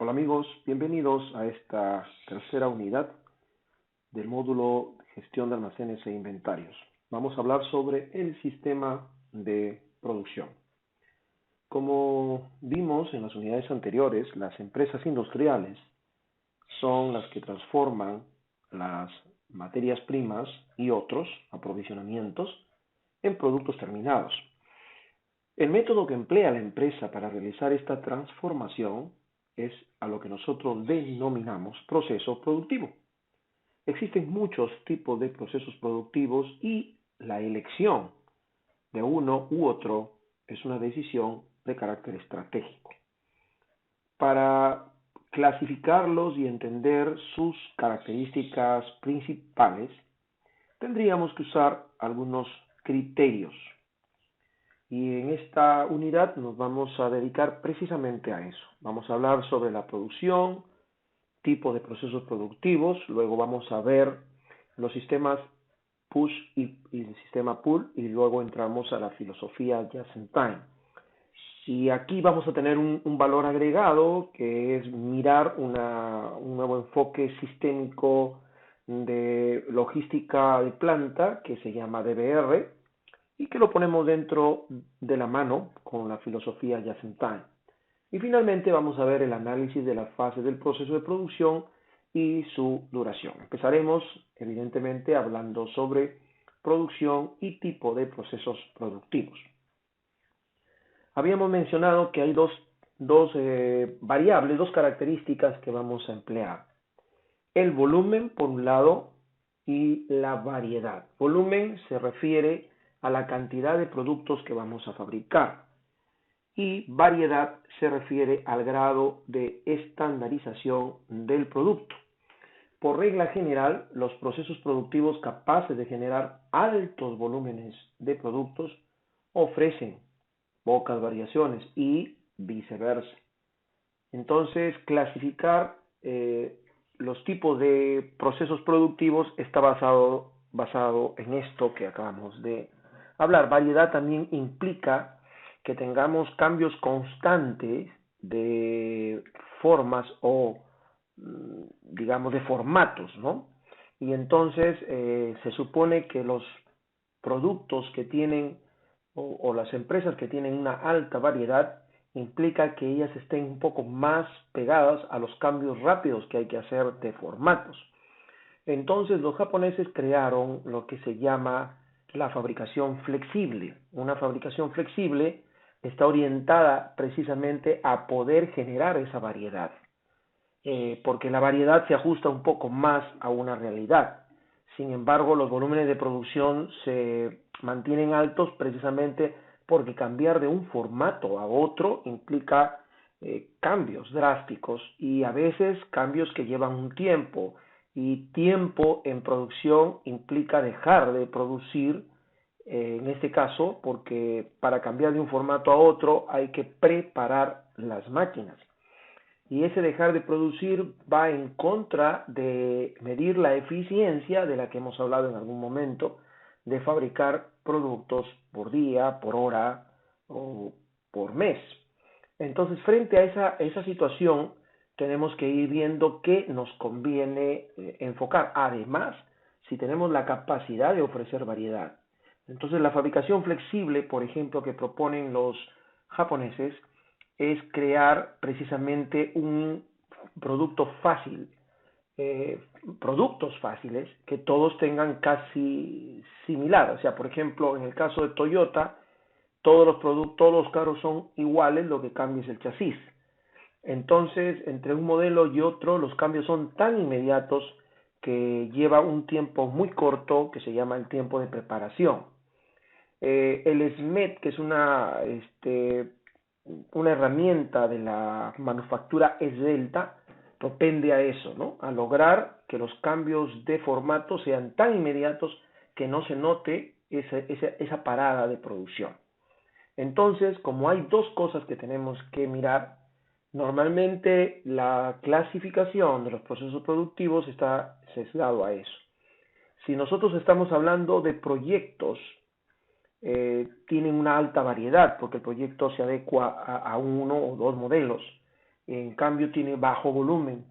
Hola amigos, bienvenidos a esta tercera unidad del módulo Gestión de Almacenes e Inventarios. Vamos a hablar sobre el sistema de producción. Como vimos en las unidades anteriores, las empresas industriales son las que transforman las materias primas y otros aprovisionamientos en productos terminados. El método que emplea la empresa para realizar esta transformación es a lo que nosotros denominamos proceso productivo. Existen muchos tipos de procesos productivos y la elección de uno u otro es una decisión de carácter estratégico. Para clasificarlos y entender sus características principales, tendríamos que usar algunos criterios. Y en esta unidad nos vamos a dedicar precisamente a eso. Vamos a hablar sobre la producción, tipo de procesos productivos, luego vamos a ver los sistemas push y el sistema pull, y luego entramos a la filosofía just-in-time. Y aquí vamos a tener un valor agregado, que es mirar un nuevo enfoque sistémico de logística de planta, que se llama DBR, y que lo ponemos dentro de la mano con la filosofía just-in-time. Y finalmente vamos a ver el análisis de la fase del proceso de producción y su duración. Empezaremos, evidentemente, hablando sobre producción y tipo de procesos productivos. Habíamos mencionado que hay dos variables, dos características que vamos a emplear. El volumen, por un lado, y la variedad. Volumen se refiere a la cantidad de productos que vamos a fabricar, y variedad se refiere al grado de estandarización del producto. Por regla general, los procesos productivos capaces de generar altos volúmenes de productos ofrecen pocas variaciones y viceversa. Entonces, clasificar los tipos de procesos productivos está basado en esto que acabamos de hablar. Variedad también implica que tengamos cambios constantes de formas o, digamos, de formatos, ¿no? Y entonces se supone que los productos que tienen o las empresas que tienen una alta variedad implica que ellas estén un poco más pegadas a los cambios rápidos que hay que hacer de formatos. Entonces los japoneses crearon lo que se llama la fabricación flexible. Una fabricación flexible está orientada precisamente a poder generar esa variedad, porque la variedad se ajusta un poco más a una realidad. Sin embargo, los volúmenes de producción se mantienen altos precisamente porque cambiar de un formato a otro implica cambios drásticos, y a veces cambios que llevan un tiempo, y tiempo en producción implica dejar de producir, en este caso, porque para cambiar de un formato a otro hay que preparar las máquinas. Y ese dejar de producir va en contra de medir la eficiencia de la que hemos hablado en algún momento, de fabricar productos por día, por hora o por mes. Entonces, frente a esa situación, tenemos que ir viendo qué nos conviene enfocar. Además, si tenemos la capacidad de ofrecer variedad. Entonces, la fabricación flexible, por ejemplo, que proponen los japoneses, es crear precisamente un producto fácil, productos fáciles que todos tengan casi similar. O sea, por ejemplo, en el caso de Toyota, todos los carros son iguales, lo que cambia es el chasis. Entonces, entre un modelo y otro, los cambios son tan inmediatos que lleva un tiempo muy corto, que se llama el tiempo de preparación. El SMED, que es una herramienta de la manufactura esbelta, propende a eso, ¿no? A lograr que los cambios de formato sean tan inmediatos que no se note esa parada de producción. Entonces, como hay dos cosas que tenemos que mirar, normalmente la clasificación de los procesos productivos está sesgado a eso. Si nosotros estamos hablando de proyectos, tienen una alta variedad porque el proyecto se adecua a uno o dos modelos. en cambio tiene bajo volumen.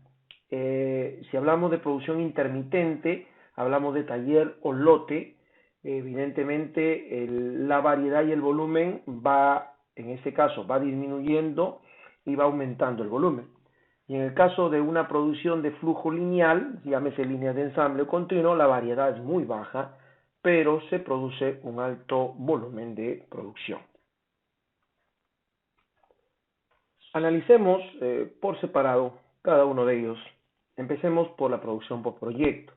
Si hablamos de producción intermitente, hablamos de taller o lote, evidentemente la variedad y el volumen en este caso, va disminuyendo y va aumentando el volumen. Y en el caso de una producción de flujo lineal, llámese línea de ensamble o continuo, la variedad es muy baja, pero se produce un alto volumen de producción. Analicemos por separado cada uno de ellos. Empecemos por la producción por proyecto.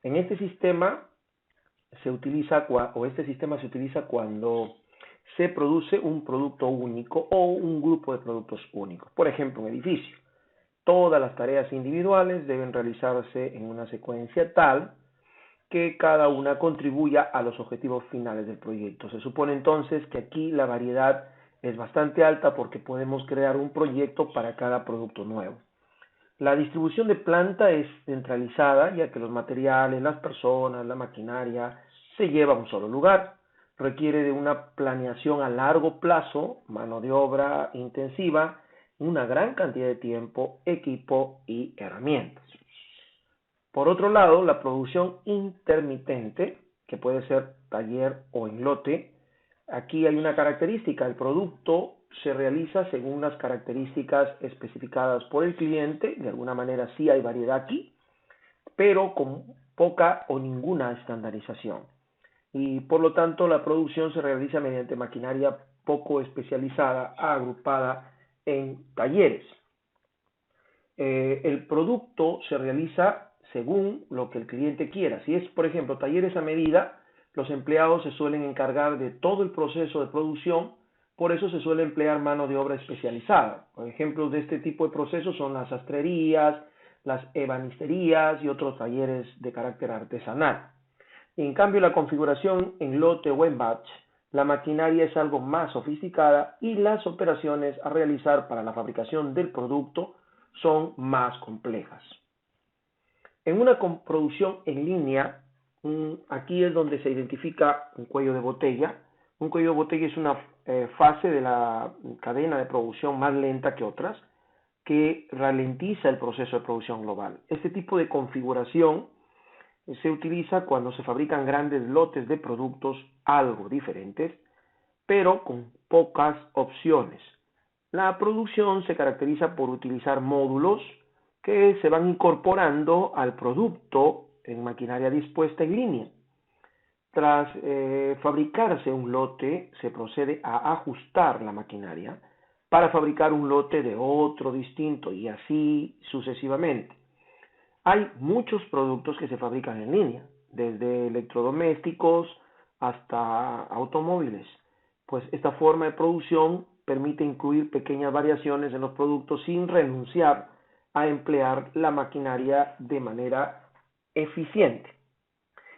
En este sistema este sistema se utiliza cuando se produce un producto único o un grupo de productos únicos. Por ejemplo, un edificio. Todas las tareas individuales deben realizarse en una secuencia tal que cada una contribuya a los objetivos finales del proyecto. Se supone entonces que aquí la variedad es bastante alta porque podemos crear un proyecto para cada producto nuevo. La distribución de planta es centralizada, ya que los materiales, las personas, la maquinaria se llevan a un solo lugar. Requiere de una planeación a largo plazo, mano de obra intensiva, una gran cantidad de tiempo, equipo y herramientas. Por otro lado, la producción intermitente, que puede ser taller o en lote, aquí hay una característica: el producto se realiza según unas características especificadas por el cliente. De alguna manera sí hay variedad aquí, pero con poca o ninguna estandarización. Y por lo tanto la producción se realiza mediante maquinaria poco especializada, agrupada en talleres. El producto se realiza según lo que el cliente quiera. Si es, por ejemplo, talleres a medida, los empleados se suelen encargar de todo el proceso de producción, por eso se suele emplear mano de obra especializada. Por ejemplo, de este tipo de procesos son las sastrerías, las ebanisterías y otros talleres de carácter artesanal. En cambio, la configuración en lote o en batch, la maquinaria es algo más sofisticada y las operaciones a realizar para la fabricación del producto son más complejas. En una producción en línea, aquí es donde se identifica un cuello de botella. Un cuello de botella es una fase de la cadena de producción más lenta que otras, que ralentiza el proceso de producción global. Este tipo de configuración se utiliza cuando se fabrican grandes lotes de productos algo diferentes, pero con pocas opciones. La producción se caracteriza por utilizar módulos que se van incorporando al producto en maquinaria dispuesta en línea. Tras fabricarse un lote, se procede a ajustar la maquinaria para fabricar un lote de otro distinto y así sucesivamente. Hay muchos productos que se fabrican en línea, desde electrodomésticos hasta automóviles, pues esta forma de producción permite incluir pequeñas variaciones en los productos sin renunciar a emplear la maquinaria de manera eficiente.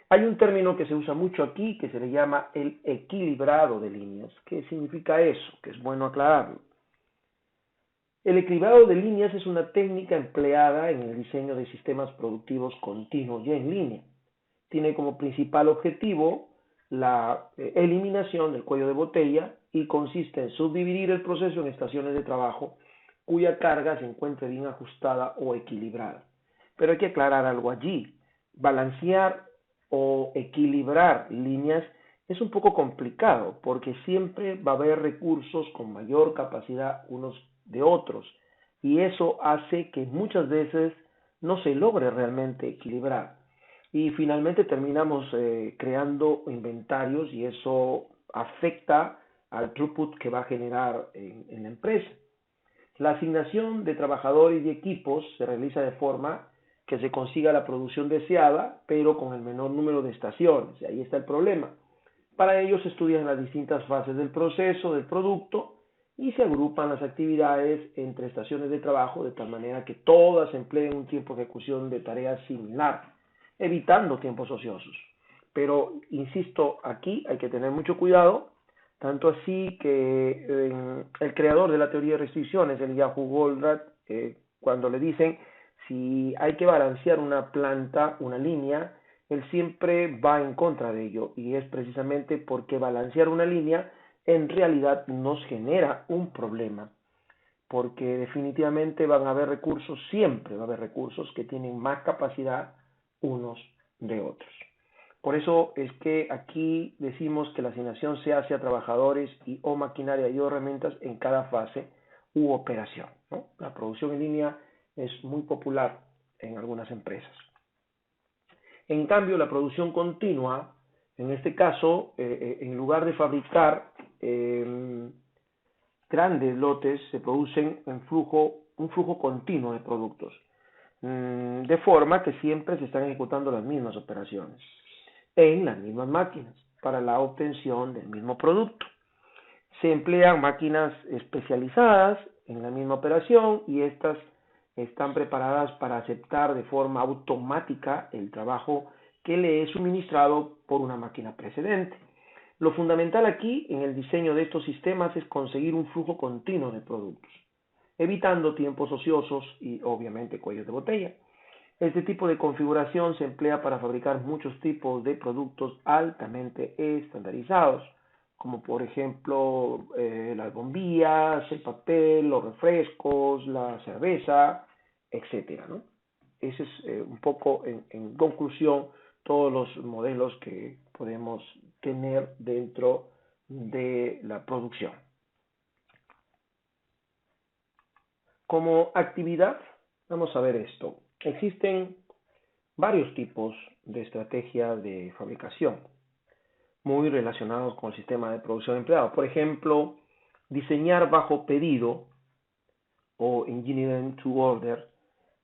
Hay un término que se usa mucho aquí que se le llama el equilibrado de líneas. ¿Qué significa eso? Que es bueno aclararlo. El equilibrado de líneas es una técnica empleada en el diseño de sistemas productivos continuos y en línea. Tiene como principal objetivo la eliminación del cuello de botella y consiste en subdividir el proceso en estaciones de trabajo cuya carga se encuentre bien ajustada o equilibrada. Pero hay que aclarar algo allí. Balancear o equilibrar líneas es un poco complicado porque siempre va a haber recursos con mayor capacidad unos de otros y eso hace que muchas veces no se logre realmente equilibrar y finalmente terminamos creando inventarios y eso afecta al throughput que va a generar en la empresa. La asignación de trabajadores y equipos se realiza de forma que se consiga la producción deseada, pero con el menor número de estaciones. Y ahí está el problema. Para ello se estudian las distintas fases del proceso del producto y se agrupan las actividades entre estaciones de trabajo de tal manera que todas empleen un tiempo de ejecución de tareas similar, evitando tiempos ociosos. Pero, insisto, aquí hay que tener mucho cuidado, tanto así que el creador de la teoría de restricciones, el Yahoo Goldratt, cuando le dicen si hay que balancear una planta, una línea, él siempre va en contra de ello y es precisamente porque balancear una línea en realidad nos genera un problema. porque definitivamente van a haber recursos, siempre va a haber recursos que tienen más capacidad unos de otros. Por eso es que aquí decimos que la asignación se hace a trabajadores y o maquinaria y o herramientas en cada fase u operación, ¿no? La producción en línea es muy popular en algunas empresas. En cambio, la producción continua, en este caso, en lugar de fabricar grandes lotes, se producen un flujo continuo de productos, de forma que siempre se están ejecutando las mismas operaciones en las mismas máquinas para la obtención del mismo producto. Se emplean máquinas especializadas en la misma operación y estas están preparadas para aceptar de forma automática el trabajo que le es suministrado por una máquina precedente. Lo fundamental aquí en el diseño de estos sistemas es conseguir un flujo continuo de productos, evitando tiempos ociosos y obviamente cuellos de botella. Este tipo de configuración se emplea para fabricar muchos tipos de productos altamente estandarizados, como por ejemplo las bombillas, el papel, los refrescos, la cerveza, etcétera, ¿no? Ese es un poco en conclusión todos los modelos que podemos tener dentro de la producción. Como actividad, vamos a ver esto. Existen varios tipos de estrategia de fabricación muy relacionados con el sistema de producción empleado. Por ejemplo, diseñar bajo pedido o engineering to order.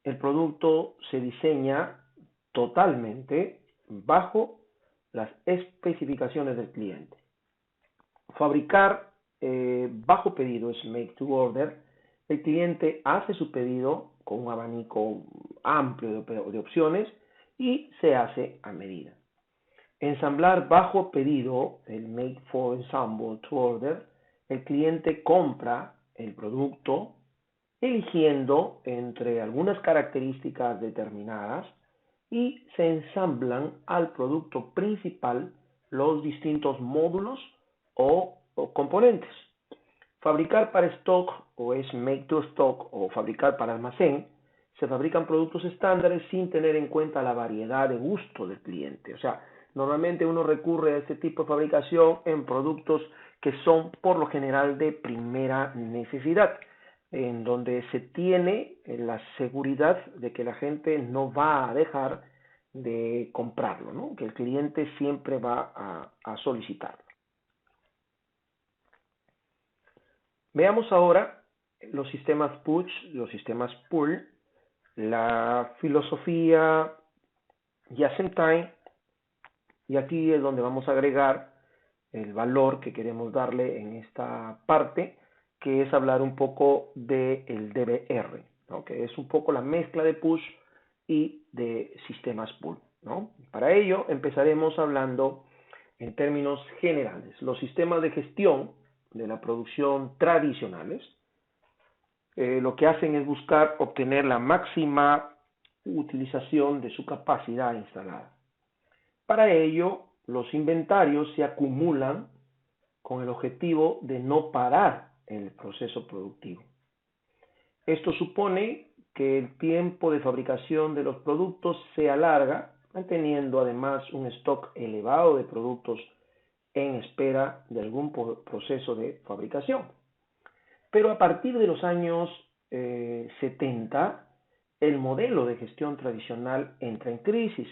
El producto se diseña totalmente bajo las especificaciones del cliente. Fabricar bajo pedido es make to order. El cliente hace su pedido con un abanico amplio de opciones y se hace a medida. Ensamblar bajo pedido, el make for ensemble to order, el cliente compra el producto eligiendo entre algunas características determinadas y se ensamblan al producto principal los distintos módulos o componentes. Fabricar para stock o es make to stock o fabricar para almacén, se fabrican productos estándares sin tener en cuenta la variedad de gusto del cliente. O sea, normalmente uno recurre a este tipo de fabricación en productos que son por lo general de primera necesidad, en donde se tiene la seguridad de que la gente no va a dejar de comprarlo, ¿no? Que el cliente siempre va a solicitarlo. Veamos ahora los sistemas push, los sistemas pull, la filosofía just-in-time, y aquí es donde vamos a agregar el valor que queremos darle en esta parte, que es hablar un poco del DBR, ¿no? Que es un poco la mezcla de push y de sistemas pull, ¿no? Para ello empezaremos hablando en términos generales. Los sistemas de gestión de la producción tradicionales lo que hacen es buscar obtener la máxima utilización de su capacidad instalada. Para ello, los inventarios se acumulan con el objetivo de no parar el proceso productivo. Esto supone que el tiempo de fabricación de los productos se alarga, manteniendo además un stock elevado de productos en espera de algún proceso de fabricación. Pero a partir de los años 70, el modelo de gestión tradicional entra en crisis,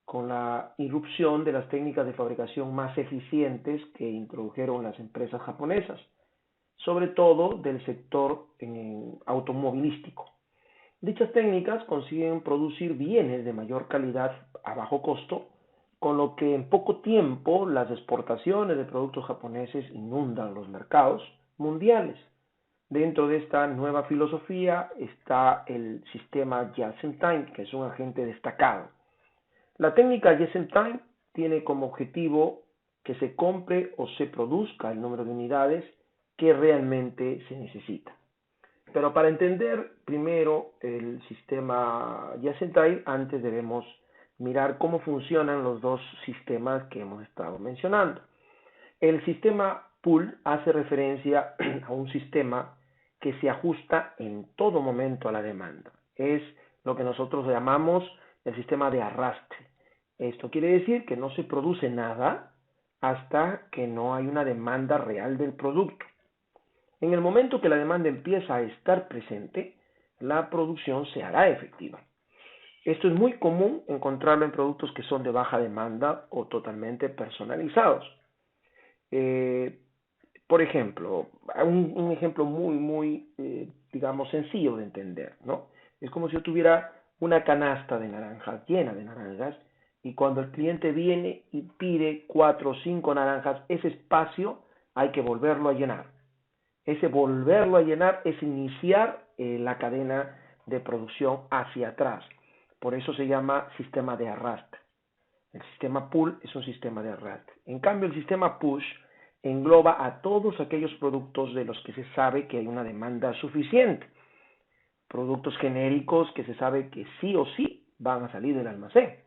con la irrupción de las técnicas de fabricación más eficientes que introdujeron las empresas japonesas, sobre todo del sector automovilístico. Dichas técnicas consiguen producir bienes de mayor calidad a bajo costo, con lo que en poco tiempo las exportaciones de productos japoneses inundan los mercados mundiales. Dentro de esta nueva filosofía está el sistema just-in-time, que es un agente destacado. La técnica just-in-time tiene como objetivo que se compre o se produzca el número de unidades que realmente se necesita. Pero para entender primero el sistema just-in-time, antes debemos mirar cómo funcionan los dos sistemas que hemos estado mencionando. El sistema pull hace referencia a un sistema que se ajusta en todo momento a la demanda. Es lo que nosotros llamamos el sistema de arrastre. Esto quiere decir que no se produce nada hasta que no hay una demanda real del producto. En el momento que la demanda empieza a estar presente, la producción se hará efectiva. Esto es muy común encontrarlo en productos que son de baja demanda o totalmente personalizados. Por ejemplo, un ejemplo muy, digamos, sencillo de entender, ¿no? Es como si yo tuviera una canasta de naranjas, llena de naranjas, y cuando el cliente viene y pide 4 o 5 naranjas, ese espacio hay que volverlo a llenar. Ese volverlo a llenar es iniciar la cadena de producción hacia atrás. Por eso se llama sistema de arrastre. El sistema pull es un sistema de arrastre. En cambio, el sistema push engloba a todos aquellos productos de los que se sabe que hay una demanda suficiente. Productos genéricos que se sabe que sí o sí van a salir del almacén.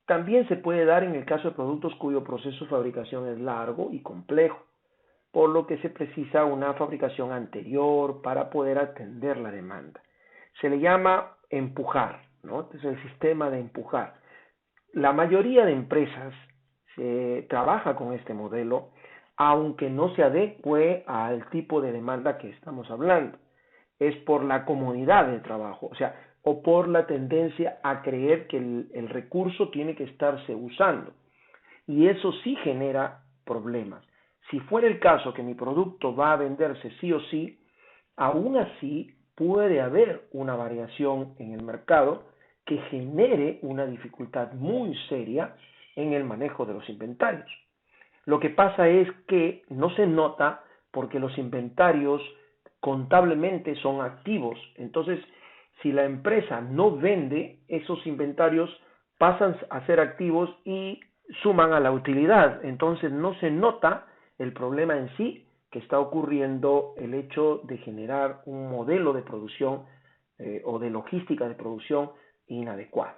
También se puede dar en el caso de productos cuyo proceso de fabricación es largo y complejo, por lo que se precisa una fabricación anterior para poder atender la demanda. Se le llama empujar, ¿no? Este es el sistema de empujar. La mayoría de empresas se trabaja con este modelo, aunque no se adecue al tipo de demanda que estamos hablando. Es por la comodidad del trabajo, o sea, o por la tendencia a creer que el recurso tiene que estarse usando. Y eso sí genera problemas. Si fuera el caso que mi producto va a venderse sí o sí, aún así puede haber una variación en el mercado que genere una dificultad muy seria en el manejo de los inventarios. Lo que pasa es que no se nota porque los inventarios contablemente son activos. Entonces, si la empresa no vende, esos inventarios pasan a ser activos y suman a la utilidad. Entonces, no se nota el problema en sí que está ocurriendo el hecho de generar un modelo de producción o de logística de producción inadecuado.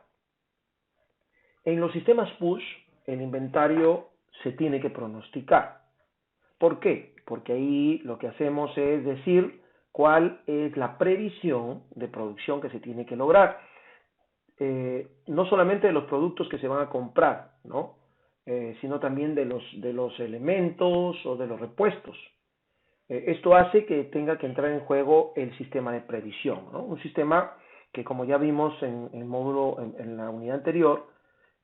En los sistemas push, el inventario se tiene que pronosticar. ¿Por qué? Porque ahí lo que hacemos es decir cuál es la previsión de producción que se tiene que lograr. No solamente de los productos que se van a comprar, ¿no? Sino también de los elementos o de los repuestos. Esto hace que tenga que entrar en juego el sistema de previsión, ¿no? Un sistema que, como ya vimos en el módulo, en la unidad anterior,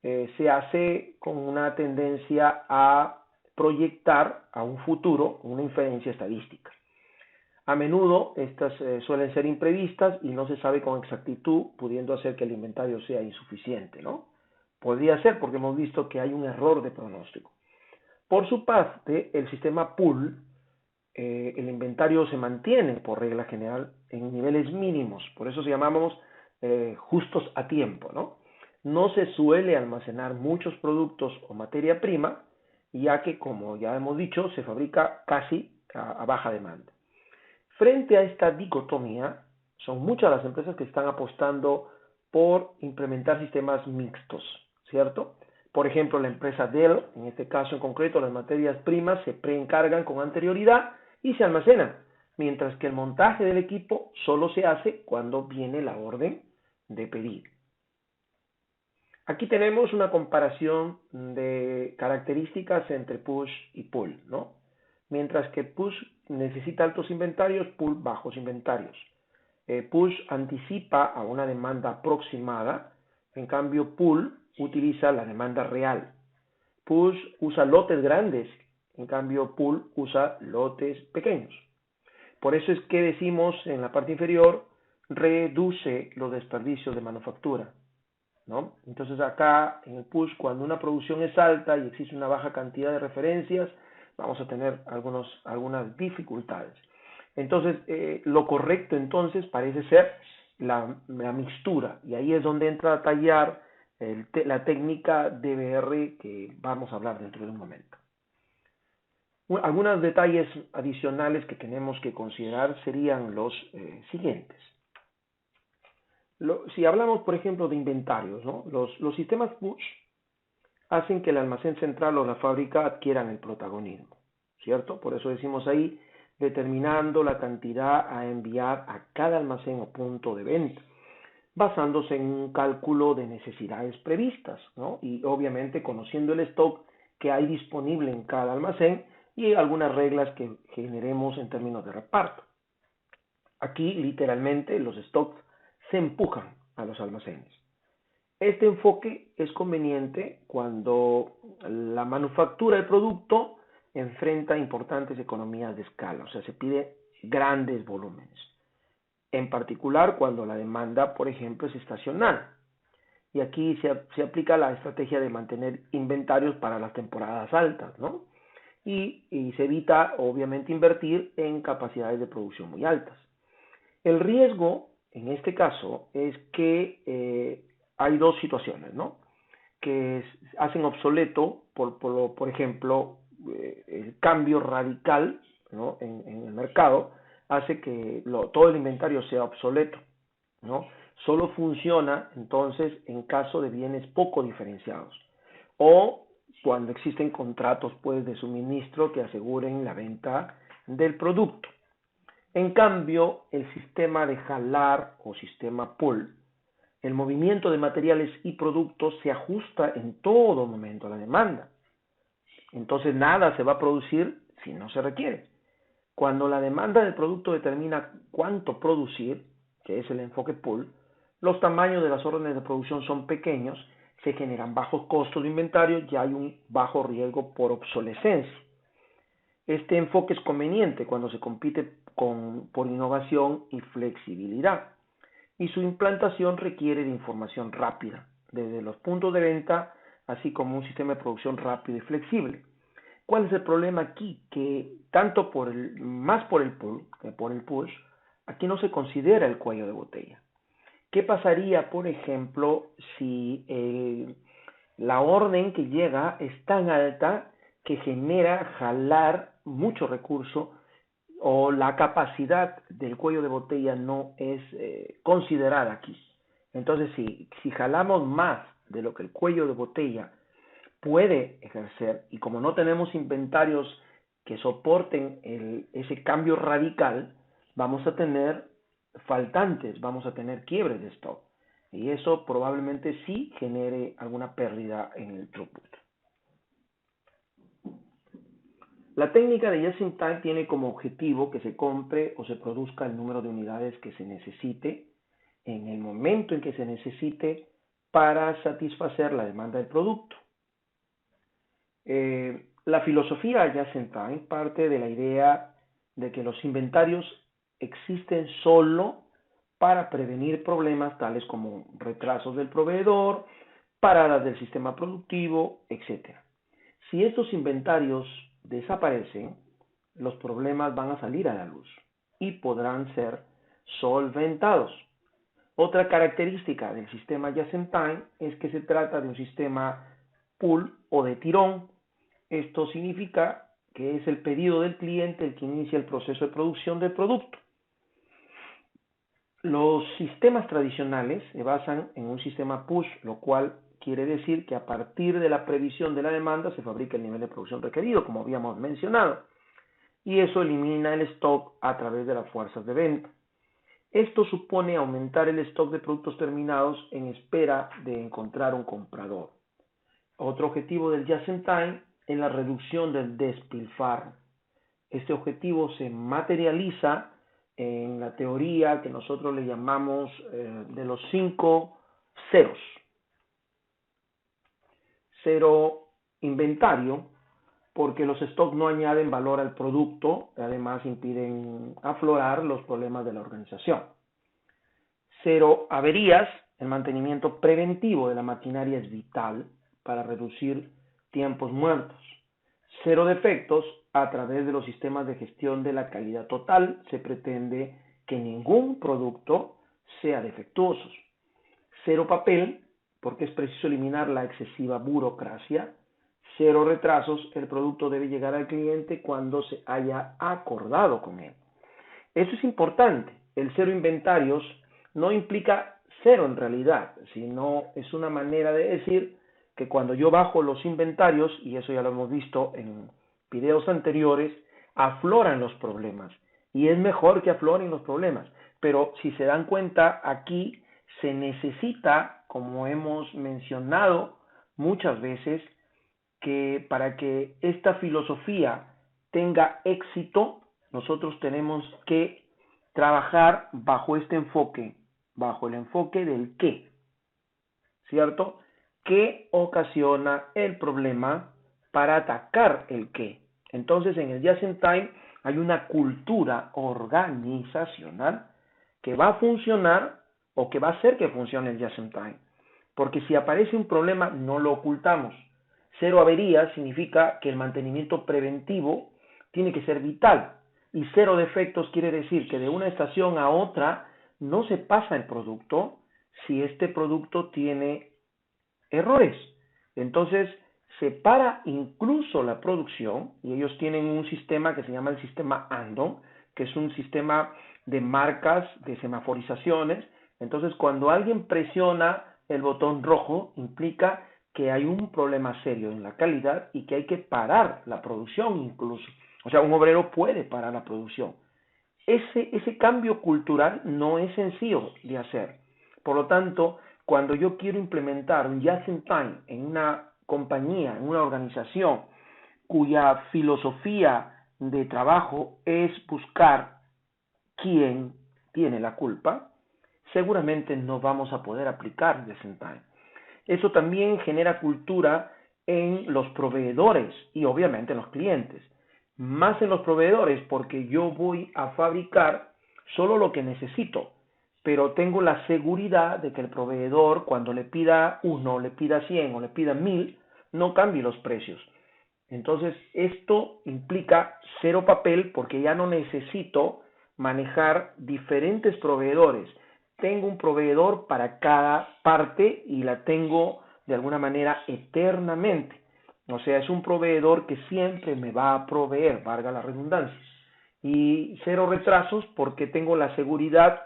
se hace con una tendencia a proyectar a un futuro una inferencia estadística. A menudo estas suelen ser imprevistas y no se sabe con exactitud, pudiendo hacer que el inventario sea insuficiente, ¿no? Podría ser porque hemos visto que hay un error de pronóstico. Por su parte, el sistema pull, el inventario se mantiene por regla general en niveles mínimos, por eso se llamamos justos a tiempo, ¿no? No se suele almacenar muchos productos o materia prima, ya que, como ya hemos dicho, se fabrica casi a baja demanda. Frente a esta dicotomía, son muchas las empresas que están apostando por implementar sistemas mixtos, ¿cierto? Por ejemplo, la empresa Dell, en este caso en concreto, las materias primas se preencargan con anterioridad y se almacenan, mientras que el montaje del equipo solo se hace cuando viene la orden de pedir. Aquí tenemos una comparación de características entre push y pull, ¿no? Mientras que push necesita altos inventarios, pull bajos inventarios. Push anticipa a una demanda aproximada, en cambio pull utiliza la demanda real. Push usa lotes grandes, en cambio pull usa lotes pequeños. Por eso es que decimos en la parte inferior, reduce los desperdicios de manufactura, ¿no? Entonces acá en el push, cuando una producción es alta y existe una baja cantidad de referencias, vamos a tener algunas dificultades. Entonces, lo correcto entonces parece ser la mixtura, y ahí es donde entra a tallar la técnica DBR que vamos a hablar dentro de un momento. Algunos detalles adicionales que tenemos que considerar serían los siguientes. Si hablamos, por ejemplo, de inventarios, ¿no? Los sistemas push hacen que el almacén central o la fábrica adquieran el protagonismo, ¿cierto? Por eso decimos ahí, determinando la cantidad a enviar a cada almacén o punto de venta, basándose en un cálculo de necesidades previstas, ¿no? Y obviamente conociendo el stock que hay disponible en cada almacén y algunas reglas que generemos en términos de reparto. Aquí literalmente los stocks se empujan a los almacenes. Este enfoque es conveniente cuando la manufactura del producto enfrenta importantes economías de escala, o sea, se pide grandes volúmenes. En particular cuando la demanda, por ejemplo, es estacional. Y aquí se aplica la estrategia de mantener inventarios para las temporadas altas, ¿no? Y se evita, obviamente, invertir en capacidades de producción muy altas. El riesgo, en este caso, es que hay dos situaciones, ¿no? Que hacen obsoleto, por ejemplo, el cambio radical, ¿no? en el mercado, hace que todo el inventario sea obsoleto, ¿no? Solo funciona entonces en caso de bienes poco diferenciados o cuando existen contratos pues de suministro que aseguren la venta del producto. En cambio, el sistema de jalar o sistema pull, el movimiento de materiales y productos se ajusta en todo momento a la demanda. Entonces nada se va a producir si no se requiere. Cuando la demanda del producto determina cuánto producir, que es el enfoque pull, los tamaños de las órdenes de producción son pequeños, se generan bajos costos de inventario y hay un bajo riesgo por obsolescencia. Este enfoque es conveniente cuando se compite por innovación y flexibilidad, y su implantación requiere de información rápida, desde los puntos de venta, así como un sistema de producción rápido y flexible. ¿Cuál es el problema aquí? Que tanto más por el pull que por el push, aquí no se considera el cuello de botella. ¿Qué pasaría, por ejemplo, si la orden que llega es tan alta que genera jalar mucho recurso o la capacidad del cuello de botella no es considerada aquí? Entonces, si jalamos más de lo que el cuello de botella puede ejercer y como no tenemos inventarios que soporten ese cambio radical, vamos a tener faltantes, vamos a tener quiebres de stock y eso probablemente sí genere alguna pérdida en el throughput. La técnica de just in time tiene como objetivo que se compre o se produzca el número de unidades que se necesite en el momento en que se necesite para satisfacer la demanda del producto. La filosofía just in time parte de la idea de que los inventarios existen solo para prevenir problemas tales como retrasos del proveedor, paradas del sistema productivo, etc. Si estos inventarios desaparecen, los problemas van a salir a la luz y podrán ser solventados. Otra característica del sistema just in time es que se trata de un sistema pull o de tirón. Esto significa que es el pedido del cliente el que inicia el proceso de producción del producto. Los sistemas tradicionales se basan en un sistema push, lo cual quiere decir que a partir de la previsión de la demanda se fabrica el nivel de producción requerido, como habíamos mencionado, y eso elimina el stock a través de las fuerzas de venta. Esto supone aumentar el stock de productos terminados en espera de encontrar un comprador. Otro objetivo del just in time es la reducción del despilfarro. Este objetivo se materializa en la teoría que nosotros le llamamos de los 5 ceros. Cero inventario, porque los stocks no añaden valor al producto, además impiden aflorar los problemas de la organización. Cero averías, el mantenimiento preventivo de la maquinaria es vital para reducir tiempos muertos. Cero defectos, a través de los sistemas de gestión de la calidad total se pretende que ningún producto sea defectuoso. Cero papel, porque es preciso eliminar la excesiva burocracia. Cero retrasos, el producto debe llegar al cliente cuando se haya acordado con él. Eso es importante. El cero inventarios no implica cero en realidad, sino es una manera de decir que cuando yo bajo los inventarios, y eso ya lo hemos visto en videos anteriores, afloran los problemas. Y es mejor que afloren los problemas. Pero si se dan cuenta, aquí se necesita, como hemos mencionado muchas veces, que para que esta filosofía tenga éxito, nosotros tenemos que trabajar bajo este enfoque, bajo el enfoque del qué, ¿cierto? ¿Qué ocasiona el problema para atacar el qué? Entonces, en el Just in Time hay una cultura organizacional que va a funcionar o que va a hacer que funcione el Just in Time. Porque si aparece un problema, no lo ocultamos. Cero averías significa que el mantenimiento preventivo tiene que ser vital. Y cero defectos quiere decir que de una estación a otra no se pasa el producto si este producto tiene errores. Entonces, se para incluso la producción y ellos tienen un sistema que se llama el sistema Andon, que es un sistema de marcas, de semaforizaciones. Entonces, cuando alguien presiona el botón rojo, implica que hay un problema serio en la calidad y que hay que parar la producción incluso. O sea, un obrero puede parar la producción. Ese cambio cultural no es sencillo de hacer. Por lo tanto, cuando yo quiero implementar un Just in Time en una compañía, en una organización cuya filosofía de trabajo es buscar quién tiene la culpa, seguramente no vamos a poder aplicar Just in Time. Eso también genera cultura en los proveedores y obviamente en los clientes. Más en los proveedores porque yo voy a fabricar solo lo que necesito, pero tengo la seguridad de que el proveedor cuando le pida 1, le pida 100 o le pida 1000, no cambie los precios. Entonces esto implica cero papel porque ya no necesito manejar diferentes proveedores. Tengo un proveedor para cada parte y la tengo de alguna manera eternamente. O sea, es un proveedor que siempre me va a proveer, valga la redundancia. Y cero retrasos porque tengo la seguridad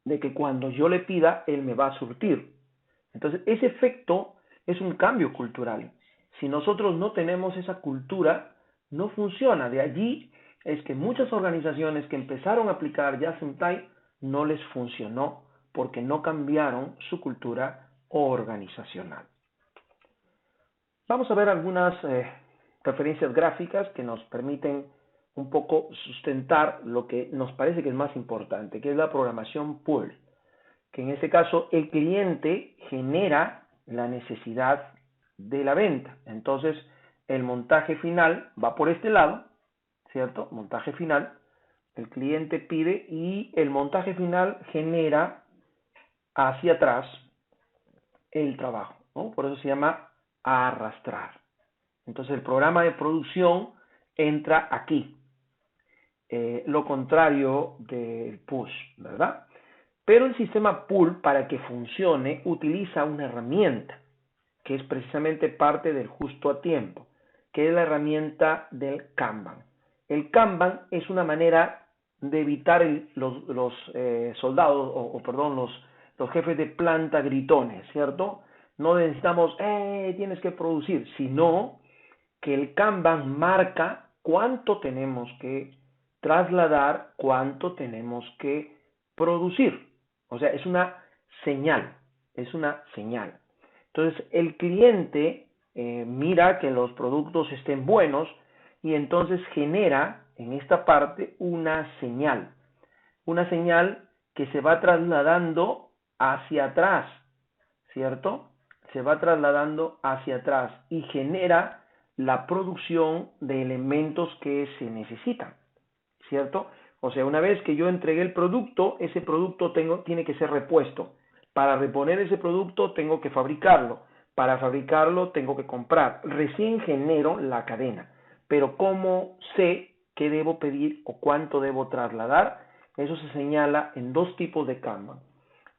de que cuando yo le pida, él me va a surtir. Entonces, ese efecto es un cambio cultural. Si nosotros no tenemos esa cultura, no funciona. De allí es que muchas organizaciones que empezaron a aplicar Just in Time no les funcionó porque no cambiaron su cultura organizacional. Vamos a ver algunas referencias gráficas que nos permiten un poco sustentar lo que nos parece que es más importante, que es la programación pull, que en este caso el cliente genera la necesidad de la venta. Entonces, el montaje final va por este lado, ¿cierto? Montaje final, el cliente pide y el montaje final genera hacia atrás el trabajo, ¿no? Por eso se llama arrastrar. Entonces, el programa de producción entra aquí, lo contrario del push, ¿verdad? Pero el sistema pull, para que funcione, utiliza una herramienta que es precisamente parte del justo a tiempo, que es la herramienta del Kanban. El Kanban es una manera de evitar los soldados, perdón, los jefes de planta gritones, ¿cierto? No necesitamos, tienes que producir, sino que el Kanban marca cuánto tenemos que trasladar, cuánto tenemos que producir. O sea, es una señal, es una señal. Entonces, el cliente mira que los productos estén buenos y entonces genera en esta parte una señal que se va trasladando hacia atrás, ¿cierto? Se va trasladando hacia atrás y genera la producción de elementos que se necesitan, ¿cierto? O sea, una vez que yo entregué el producto, ese producto tiene que ser repuesto. Para reponer ese producto tengo que fabricarlo. Para fabricarlo tengo que comprar. Recién genero la cadena. Pero ¿cómo sé qué debo pedir o cuánto debo trasladar? Eso se señala en dos tipos de Kanban.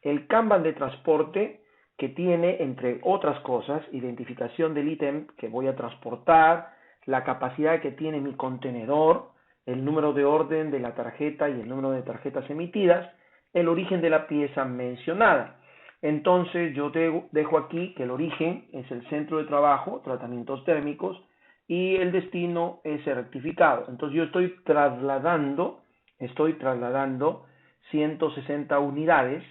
El Kanban de transporte, que tiene, entre otras cosas, identificación del ítem que voy a transportar, la capacidad que tiene mi contenedor, el número de orden de la tarjeta y el número de tarjetas emitidas, el origen de la pieza mencionada. Entonces yo dejo aquí que el origen es el centro de trabajo, tratamientos térmicos, y el destino es el rectificado. Entonces yo estoy trasladando 160 unidades,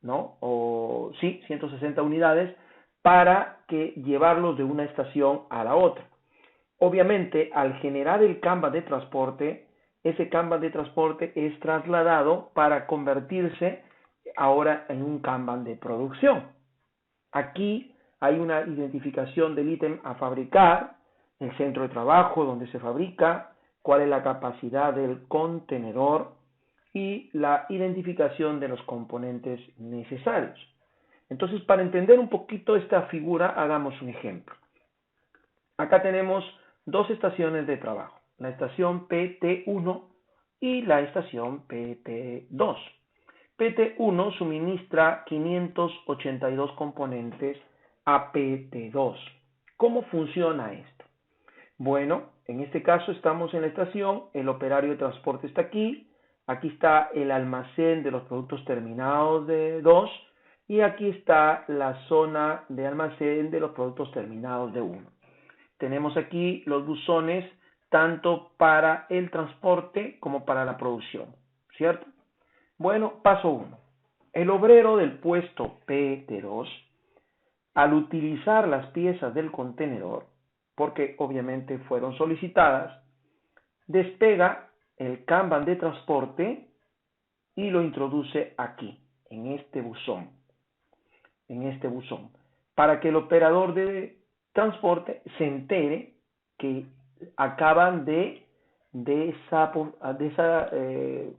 ¿no? O sí, 160 unidades para que llevarlos de una estación a la otra. Obviamente, al generar el Kanban de transporte, ese Kanban de transporte es trasladado para convertirse ahora en un Kanban de producción. Aquí hay una identificación del ítem a fabricar, el centro de trabajo donde se fabrica, cuál es la capacidad del contenedor y la identificación de los componentes necesarios. Entonces, para entender un poquito esta figura, hagamos un ejemplo. Acá tenemos dos estaciones de trabajo, la estación PT1 y la estación PT2. PT1 suministra 582 componentes a PT2. ¿Cómo funciona esto? Bueno, en este caso estamos en la estación, el operario de transporte está aquí está el almacén de los productos terminados de 2 y aquí está la zona de almacén de los productos terminados de 1. Tenemos aquí los buzones tanto para el transporte como para la producción, ¿cierto? Bueno, paso 1. El obrero del puesto PT2, al utilizar las piezas del contenedor, porque obviamente fueron solicitadas, despega el Kanban de transporte y lo introduce aquí, en este buzón, para que el operador de transporte se entere que acaban de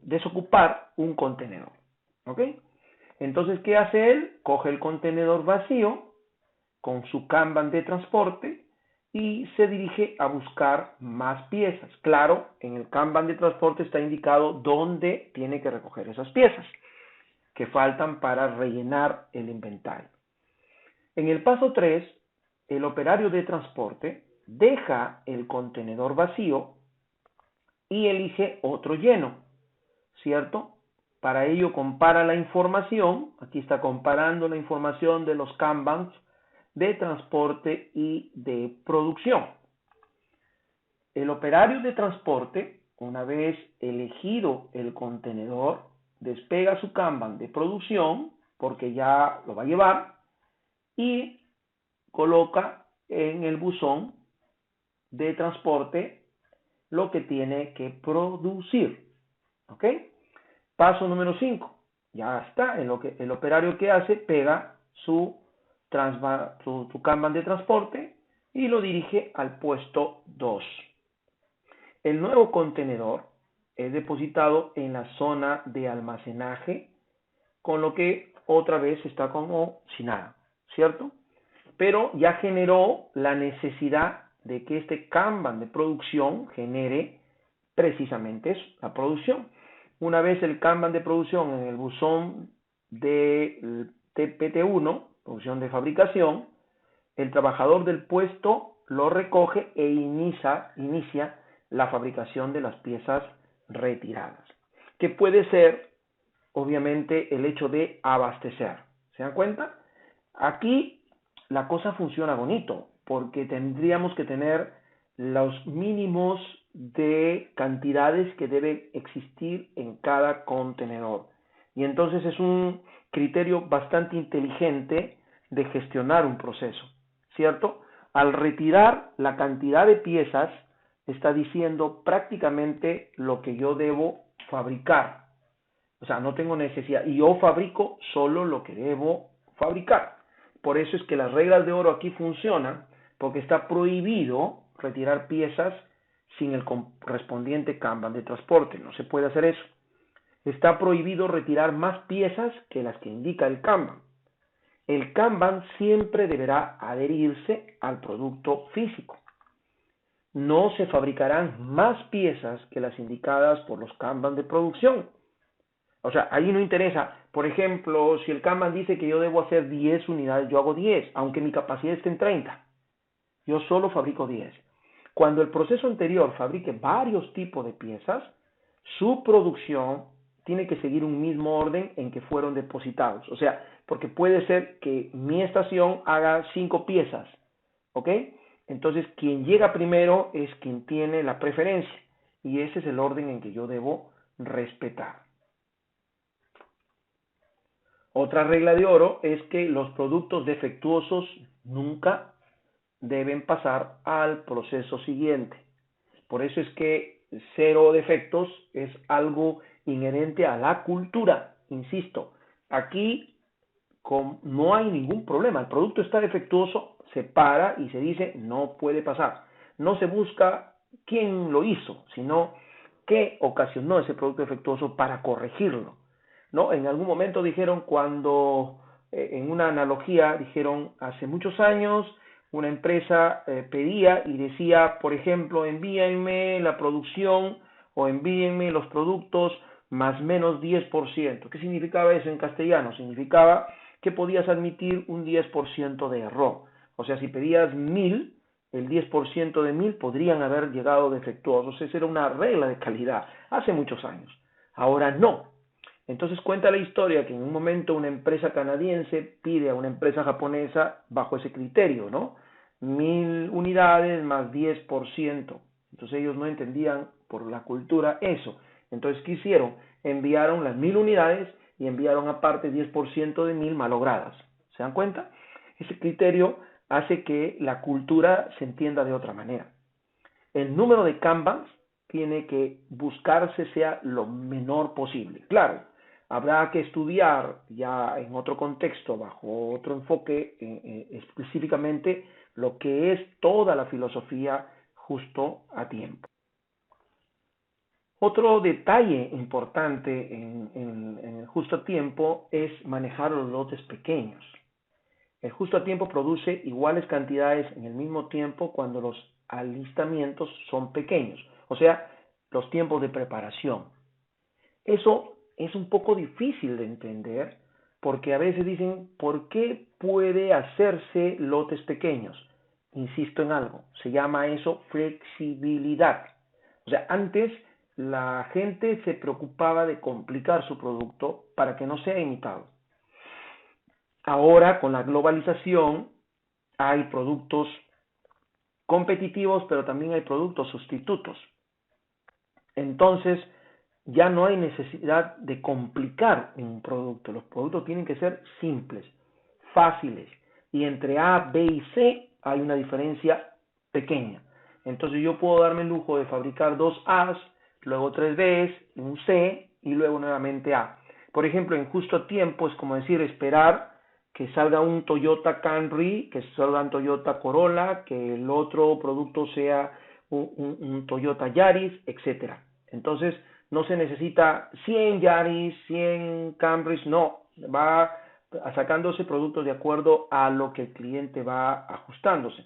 desocupar un contenedor. ¿Ok? Entonces, ¿qué hace él? Coge el contenedor vacío con su Kanban de transporte y se dirige a buscar más piezas. Claro, en el Kanban de transporte está indicado dónde tiene que recoger esas piezas que faltan para rellenar el inventario. En el paso 3, el operario de transporte deja el contenedor vacío y elige otro lleno, ¿cierto? Para ello compara la información, aquí está comparando la información de los Kanbans de transporte y de producción. El operario de transporte, una vez elegido el contenedor, despega su Kanban de producción, porque ya lo va a llevar, y coloca en el buzón de transporte lo que tiene que producir. ¿Ok? Paso número 5. Ya está. El operario que hace, pega su Kanban de transporte y lo dirige al puesto 2. El nuevo contenedor es depositado en la zona de almacenaje, con lo que otra vez está como si nada, ¿cierto? Pero ya generó la necesidad de que este Kanban de producción genere precisamente eso, la producción. Una vez el Kanban de producción en el buzón de PT1, producción de fabricación, el trabajador del puesto lo recoge e inicia la fabricación de las piezas retiradas, que puede ser obviamente el hecho de abastecer. ¿Se dan cuenta? Aquí la cosa funciona bonito, porque tendríamos que tener los mínimos de cantidades que deben existir en cada contenedor. Y entonces es un criterio bastante inteligente de gestionar un proceso, ¿cierto? Al retirar la cantidad de piezas, está diciendo prácticamente lo que yo debo fabricar. O sea, no tengo necesidad. Y yo fabrico solo lo que debo fabricar. Por eso es que las reglas de oro aquí funcionan, porque está prohibido retirar piezas sin el correspondiente Kanban de transporte. No se puede hacer eso. Está prohibido retirar más piezas que las que indica el Kanban. El Kanban siempre deberá adherirse al producto físico. No se fabricarán más piezas que las indicadas por los Kanban de producción. O sea, ahí no interesa. Por ejemplo, si el Kanban dice que yo debo hacer 10 unidades, yo hago 10, aunque mi capacidad esté en 30. Yo solo fabrico 10. Cuando el proceso anterior fabrique varios tipos de piezas, su producción tiene que seguir un mismo orden en que fueron depositados. O sea, porque puede ser que mi estación haga 5 piezas, ¿ok? Entonces, quien llega primero es quien tiene la preferencia y ese es el orden en que yo debo respetar. Otra regla de oro es que los productos defectuosos nunca deben pasar al proceso siguiente. Por eso es que cero defectos es algo inherente a la cultura. Insisto, aquí no hay ningún problema. El producto está defectuoso, se para y se dice no puede pasar. No se busca quién lo hizo, sino qué ocasionó ese producto defectuoso para corregirlo. ¿No? En algún momento dijeron cuando, en una analogía, dijeron hace muchos años, una empresa pedía y decía, por ejemplo, envíenme la producción o envíenme los productos más menos 10%. ¿Qué significaba eso en castellano? Significaba que podías admitir un 10% de error. O sea, si pedías 1000, el 10% de 1000 podrían haber llegado defectuosos. Esa era una regla de calidad hace muchos años. Ahora no. Entonces cuenta la historia que en un momento una empresa canadiense pide a una empresa japonesa bajo ese criterio, ¿no? 1000 unidades más 10%. Entonces ellos no entendían por la cultura eso. Entonces, ¿qué hicieron? Enviaron las 1000 unidades y enviaron aparte 10% de 1000 malogradas. ¿Se dan cuenta? Ese criterio hace que la cultura se entienda de otra manera. El número de Kanbans tiene que buscarse sea lo menor posible. Claro, habrá que estudiar ya en otro contexto, bajo otro enfoque, específicamente lo que es toda la filosofía justo a tiempo. Otro detalle importante en el justo a tiempo es manejar los lotes pequeños. El justo a tiempo produce iguales cantidades en el mismo tiempo cuando los alistamientos son pequeños, o sea, los tiempos de preparación. Eso es un poco difícil de entender porque a veces dicen, ¿por qué puede hacerse lotes pequeños? Insisto en algo, se llama eso flexibilidad. O sea, antes la gente se preocupaba de complicar su producto para que no sea imitado. Ahora, con la globalización, hay productos competitivos, pero también hay productos sustitutos. Entonces, ya no hay necesidad de complicar un producto. Los productos tienen que ser simples, fáciles. Y entre A, B y C hay una diferencia pequeña. Entonces yo puedo darme el lujo de fabricar dos A's, luego tres B's, un C y luego nuevamente A. Por ejemplo, en justo tiempo es como decir esperar que salga un Toyota Camry, que salga un Toyota Corolla, que el otro producto sea un Toyota Yaris, etcétera. Entonces, no se necesita 100 Yaris, 100 Camrys, no, va sacándose productos de acuerdo a lo que el cliente va ajustándose.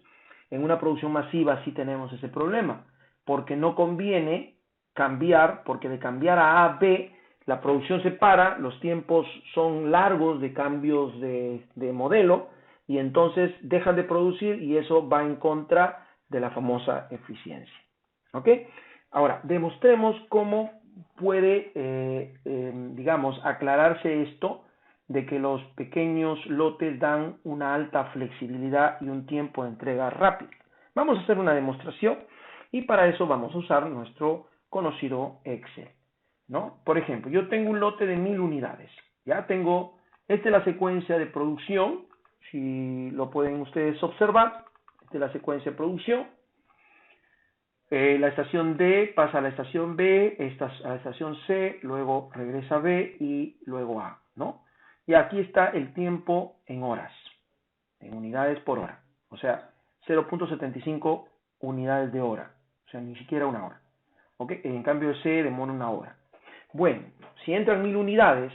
En una producción masiva sí tenemos ese problema, porque no conviene cambiar, porque de cambiar a A a B, la producción se para, los tiempos son largos de cambios de modelo, y entonces dejan de producir y eso va en contra de la famosa eficiencia. ¿Ok? Ahora, demostremos cómo puede, digamos, aclararse esto de que los pequeños lotes dan una alta flexibilidad y un tiempo de entrega rápido. Vamos a hacer una demostración y para eso vamos a usar nuestro conocido Excel, ¿no? Por ejemplo, yo tengo un lote de 1000 unidades. Ya tengo, esta es la secuencia de producción, si lo pueden ustedes observar, esta es la secuencia de producción. La estación D pasa a la estación B, a la estación C, luego regresa a B y luego A, ¿no? Y aquí está el tiempo en horas, en unidades por hora, o sea, 0.75 unidades de hora, o sea, ni siquiera una hora. ¿Ok? En cambio C demora una hora. Bueno, si entran 1000 unidades,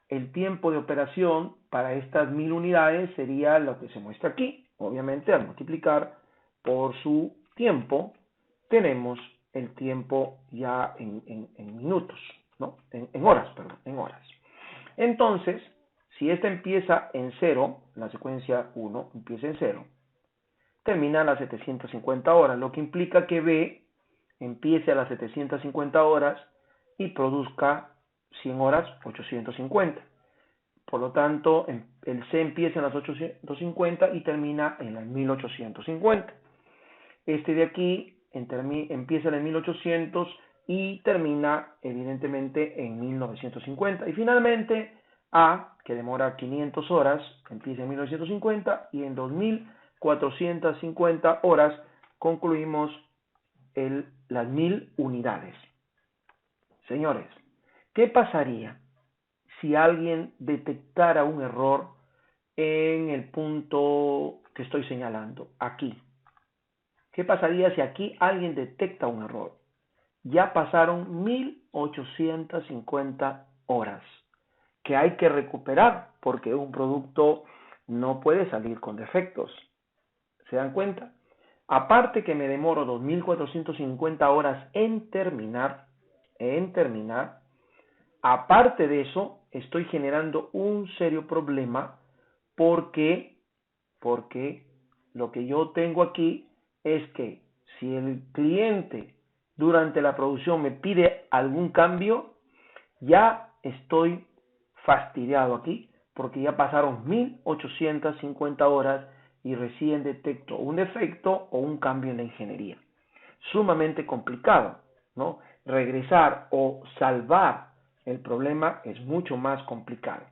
el tiempo de operación para estas 1000 unidades sería lo que se muestra aquí. Obviamente, al multiplicar por su tiempo, tenemos el tiempo ya en minutos, ¿no? En horas, perdón, en horas. Entonces, si esta empieza en 0, la secuencia 1 empieza en 0, termina a las 750 horas, lo que implica que B empiece a las 750 horas y produzca 100 horas 850. Por lo tanto, el C empieza en las 850 y termina en las 1850. Este de aquí empieza en 1800 y termina evidentemente en 1950. Y finalmente A, que demora 500 horas, empieza en 1950 y en 2450 horas concluimos las 1000 unidades. Señores, ¿qué pasaría si alguien detectara un error en el punto que estoy señalando, aquí? ¿Qué pasaría si aquí alguien detecta un error? Ya pasaron 1850 horas que hay que recuperar porque un producto no puede salir con defectos. ¿Se dan cuenta? Aparte que me demoro 2450 horas en terminar, aparte de eso, estoy generando un serio problema porque, porque lo que yo tengo aquí es que si el cliente durante la producción me pide algún cambio, ya estoy fastidiado aquí porque ya pasaron 1850 horas y recién detecto un defecto o un cambio en la ingeniería. Sumamente complicado, ¿no? Regresar o salvar el problema es mucho más complicado.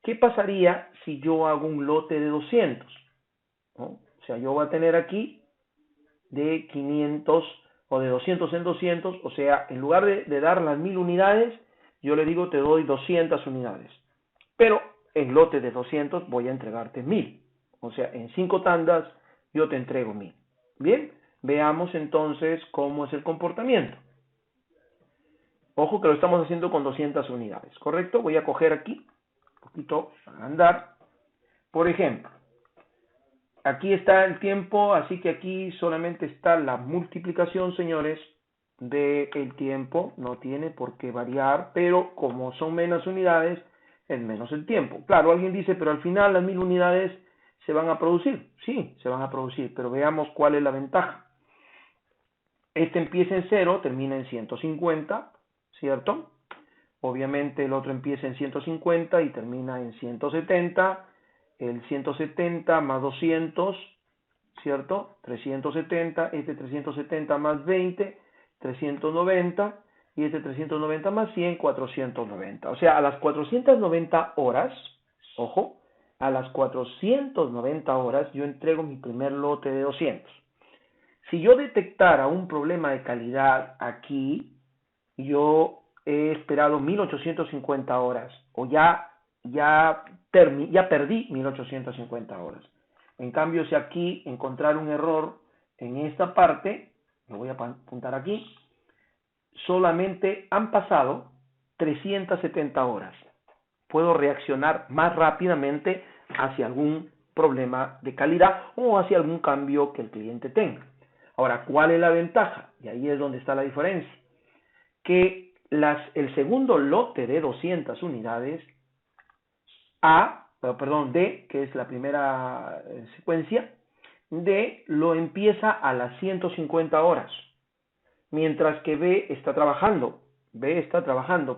¿Qué pasaría si yo hago un lote de 200? ¿No? O sea, yo voy a tener aquí de 500 o de 200 en 200, o sea, en lugar de dar las 1000 unidades, yo le digo te doy 200 unidades. Pero en lote de 200 voy a entregarte 1000. O sea, en 5 tandas yo te entrego 1000. Bien, veamos entonces cómo es el comportamiento. Ojo que lo estamos haciendo con 200 unidades, ¿correcto? Voy a coger aquí, un poquito a andar. Por ejemplo, aquí está el tiempo, así que aquí solamente está la multiplicación, señores, del tiempo. No tiene por qué variar, pero como son menos unidades, es menos el tiempo. Claro, alguien dice, pero al final las 1000 unidades se van a producir. Sí, se van a producir, pero veamos cuál es la ventaja. Este empieza en 0, termina en 150, ¿cierto? Obviamente el otro empieza en 150 y termina en 170. El 170 más 200, ¿cierto? 370, este 370 más 20, 390, y este 390 más 100, 490. O sea, a las 490 horas, ojo, a las 490 horas yo entrego mi primer lote de 200. Si yo detectara un problema de calidad aquí, yo he esperado 1850 horas, o ya perdí 1850 horas. En cambio, si aquí encontrar un error en esta parte, lo voy a apuntar aquí, solamente han pasado 370 horas. Puedo reaccionar más rápidamente hacia algún problema de calidad o hacia algún cambio que el cliente tenga. Ahora, ¿cuál es la ventaja? Y ahí es donde está la diferencia. Que el segundo lote de 200 unidades, D, que es la primera secuencia, D lo empieza a las 150 horas, mientras que B está trabajando,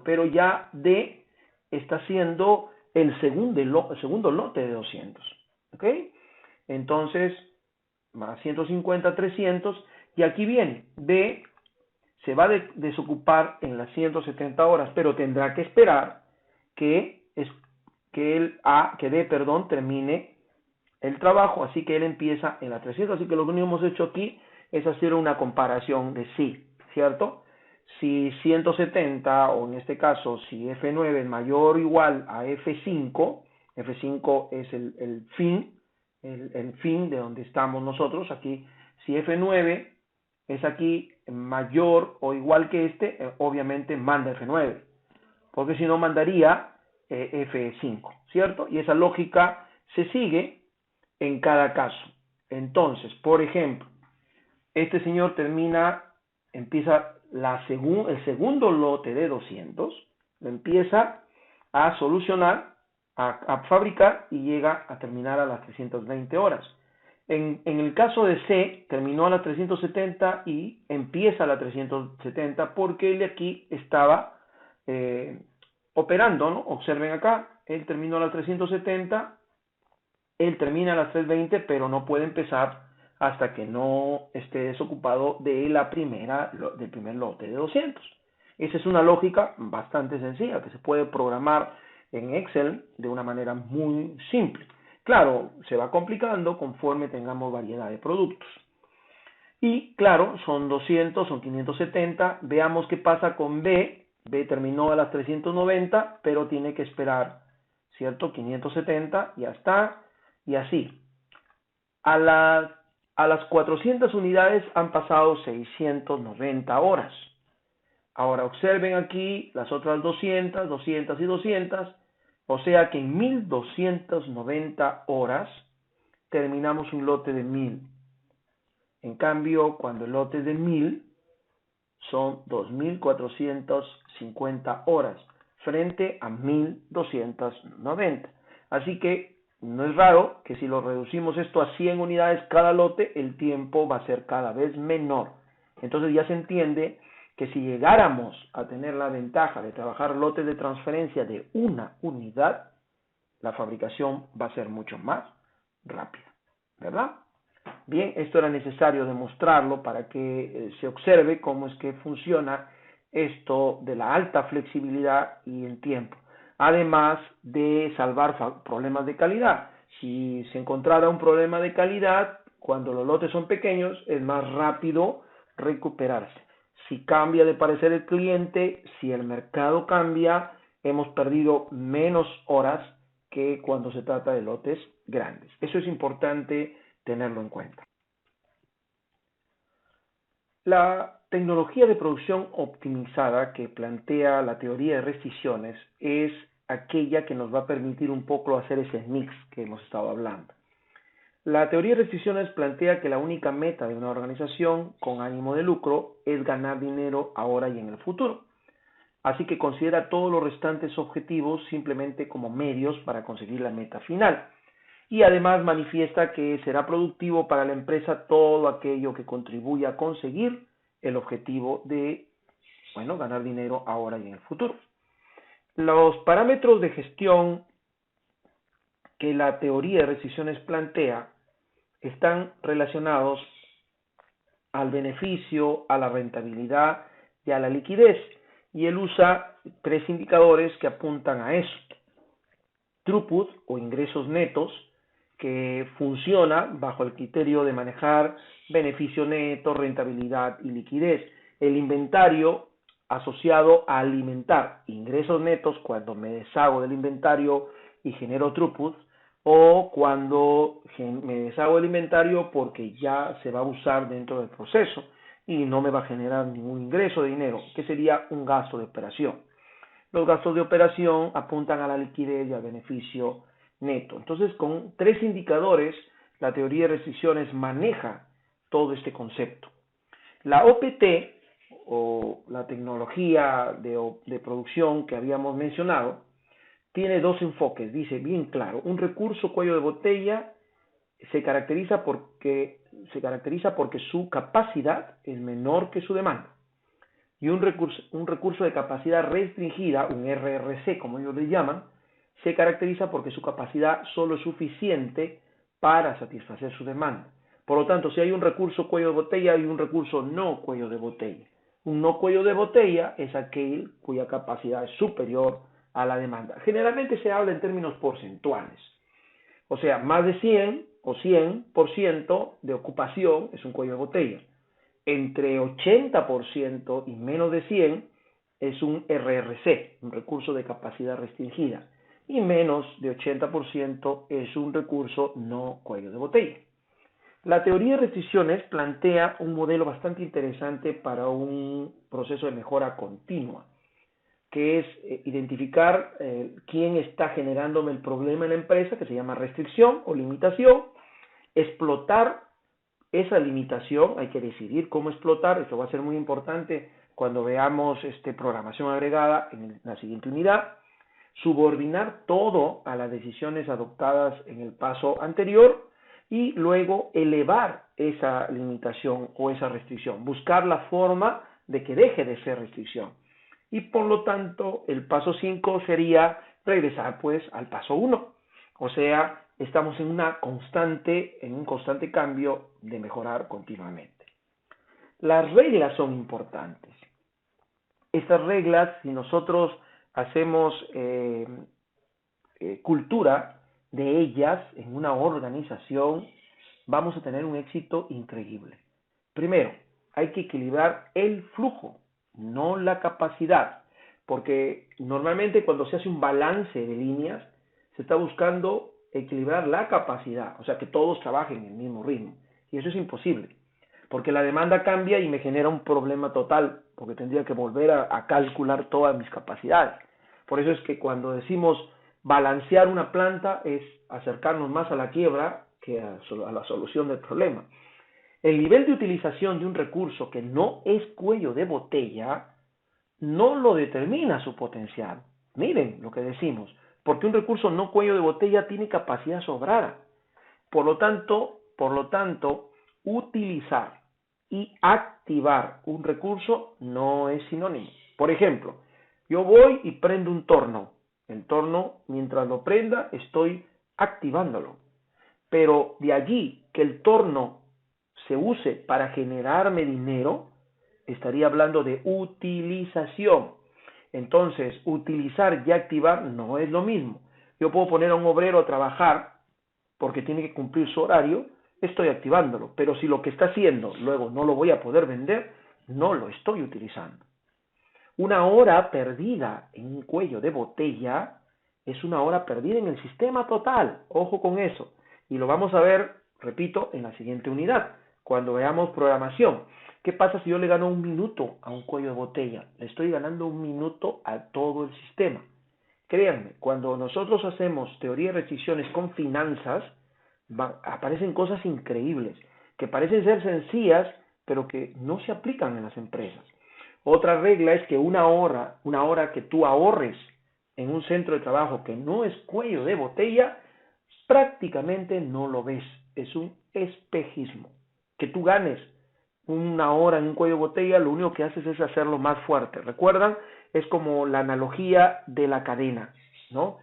pero ya D está haciendo el segundo lote de 200, ¿ok? Entonces, más 150, 300, y aquí viene, B se va a desocupar en las 170 horas, pero tendrá que esperar que D, termine el trabajo, así que él empieza en la 300. Así que lo que hemos hecho aquí es hacer una comparación de sí, ¿cierto? Si 170, o en este caso, si F9 es mayor o igual a F5, F5 es el fin de donde estamos nosotros, aquí, si F9 es aquí mayor o igual que obviamente manda F9, porque si no mandaría F5, ¿cierto? Y esa lógica se sigue en cada caso. Entonces, por ejemplo, este señor empieza el segundo lote de 200, lo empieza a solucionar, a fabricar y llega a terminar a las 320 horas. En el caso de C, terminó a las 370 y empieza a las 370 porque él de aquí estaba operando, ¿no? Observen acá, él terminó a las 370, él termina a las 320, pero no puede empezar hasta que no esté desocupado del primer lote de 200. Esa es una lógica bastante sencilla que se puede programar en Excel de una manera muy simple. Claro, se va complicando conforme tengamos variedad de productos. Y claro, son 200, son 570. Veamos qué pasa con B. B terminó a las 390, pero tiene que esperar, ¿cierto? 570, ya está. Y así. A las 400 unidades han pasado 690 horas. Ahora observen aquí las otras 200, 200 y 200. O sea que en 1290 horas terminamos un lote de 1000. En cambio, cuando el lote es de 1000, son 2450 horas frente a 1290. Así que no es raro que si lo reducimos esto a 100 unidades cada lote, el tiempo va a ser cada vez menor. Entonces ya se entiende que si llegáramos a tener la ventaja de trabajar lotes de transferencia de una unidad, la fabricación va a ser mucho más rápida, ¿verdad? Bien, esto era necesario demostrarlo para que se observe cómo es que funciona esto de la alta flexibilidad y el tiempo. Además de salvar problemas de calidad. Si se encontrara un problema de calidad, cuando los lotes son pequeños, es más rápido recuperarse. Si cambia de parecer el cliente, si el mercado cambia, hemos perdido menos horas que cuando se trata de lotes grandes. Eso es importante tenerlo en cuenta. La tecnología de producción optimizada que plantea la teoría de restricciones es aquella que nos va a permitir un poco hacer ese mix que hemos estado hablando. La teoría de restricciones plantea que la única meta de una organización con ánimo de lucro es ganar dinero ahora y en el futuro. Así que considera todos los restantes objetivos simplemente como medios para conseguir la meta final. Y además manifiesta que será productivo para la empresa todo aquello que contribuya a conseguir el objetivo de, ganar dinero ahora y en el futuro. Los parámetros de gestión que la teoría de restricciones plantea están relacionados al beneficio, a la rentabilidad y a la liquidez. Y él usa 3 indicadores que apuntan a esto. Throughput o ingresos netos, que funciona bajo el criterio de manejar beneficio neto, rentabilidad y liquidez. El inventario asociado a alimentar ingresos netos cuando me deshago del inventario y genero throughput, o cuando me deshago del inventario porque ya se va a usar dentro del proceso y no me va a generar ningún ingreso de dinero, que sería un gasto de operación. Los gastos de operación apuntan a la liquidez y al beneficio neto. Entonces, con 3 indicadores, la teoría de restricciones maneja todo este concepto. La OPT, o la tecnología de producción que habíamos mencionado, tiene 2 enfoques. Dice bien claro, un recurso cuello de botella se caracteriza porque su capacidad es menor que su demanda. Y un recurso de capacidad restringida, un RRC como ellos le llaman, se caracteriza porque su capacidad solo es suficiente para satisfacer su demanda. Por lo tanto, si hay un recurso cuello de botella, hay un recurso no cuello de botella. Un no cuello de botella es aquel cuya capacidad es superior a la demanda. Generalmente se habla en términos porcentuales. O sea, más de 100 o 100% de ocupación es un cuello de botella. Entre 80% y menos de 100 es un RRC, un recurso de capacidad restringida, y menos de 80% es un recurso no cuello de botella. La teoría de restricciones plantea un modelo bastante interesante para un proceso de mejora continua, que es identificar quién está generándome el problema en la empresa, que se llama restricción o limitación, explotar esa limitación, hay que decidir cómo explotar, esto va a ser muy importante cuando veamos programación agregada en la siguiente unidad, subordinar todo a las decisiones adoptadas en el paso anterior y luego elevar esa limitación o esa restricción, buscar la forma de que deje de ser restricción. Y por lo tanto, el paso 5 sería regresar pues al paso 1. O sea, estamos en un constante cambio de mejorar continuamente. Las reglas son importantes. Estas reglas, si nosotros hacemos cultura de ellas en una organización, vamos a tener un éxito increíble. Primero, hay que equilibrar el flujo, no la capacidad, porque normalmente cuando se hace un balance de líneas, se está buscando equilibrar la capacidad, o sea, que todos trabajen en el mismo ritmo, y eso es imposible, porque la demanda cambia y me genera un problema total, porque tendría que volver a calcular todas mis capacidades. Por eso es que cuando decimos balancear una planta es acercarnos más a la quiebra que a la solución del problema. El nivel de utilización de un recurso que no es cuello de botella no lo determina su potencial. Miren lo que decimos, porque un recurso no cuello de botella tiene capacidad sobrada. Por lo tanto, utilizar y activar un recurso no es sinónimo. Por ejemplo, yo voy y prendo un torno. El torno, mientras lo prenda, estoy activándolo. Pero de allí que el torno se use para generarme dinero, estaría hablando de utilización. Entonces, utilizar y activar no es lo mismo. Yo puedo poner a un obrero a trabajar porque tiene que cumplir su horario, estoy activándolo. Pero si lo que está haciendo luego no lo voy a poder vender, no lo estoy utilizando. Una hora perdida en un cuello de botella es una hora perdida en el sistema total. Ojo con eso. Y lo vamos a ver, repito, en la siguiente unidad, cuando veamos programación. ¿Qué pasa si yo le gano un minuto a un cuello de botella? Le estoy ganando un minuto a todo el sistema. Créanme, cuando nosotros hacemos teoría de restricciones con finanzas, aparecen cosas increíbles, que parecen ser sencillas, pero que no se aplican en las empresas. Otra regla es que una hora que tú ahorres en un centro de trabajo que no es cuello de botella, prácticamente no lo ves. Es un espejismo. Que tú ganes una hora en un cuello de botella, lo único que haces es hacerlo más fuerte. ¿Recuerdan? Es como la analogía de la cadena, ¿no?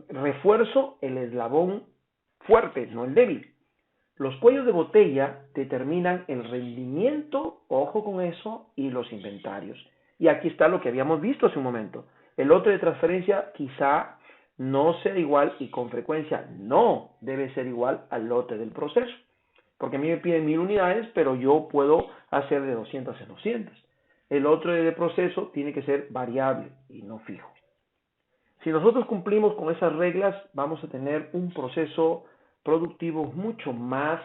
Refuerzo el eslabón fuerte, no el débil. Los cuellos de botella determinan el rendimiento, ojo con eso, y los inventarios. Y aquí está lo que habíamos visto hace un momento. El lote de transferencia quizá no sea igual y con frecuencia no debe ser igual al lote del proceso. Porque a mí me piden 1000 unidades, pero yo puedo hacer de 200 en 200. El otro de proceso tiene que ser variable y no fijo. Si nosotros cumplimos con esas reglas, vamos a tener un proceso productivo mucho más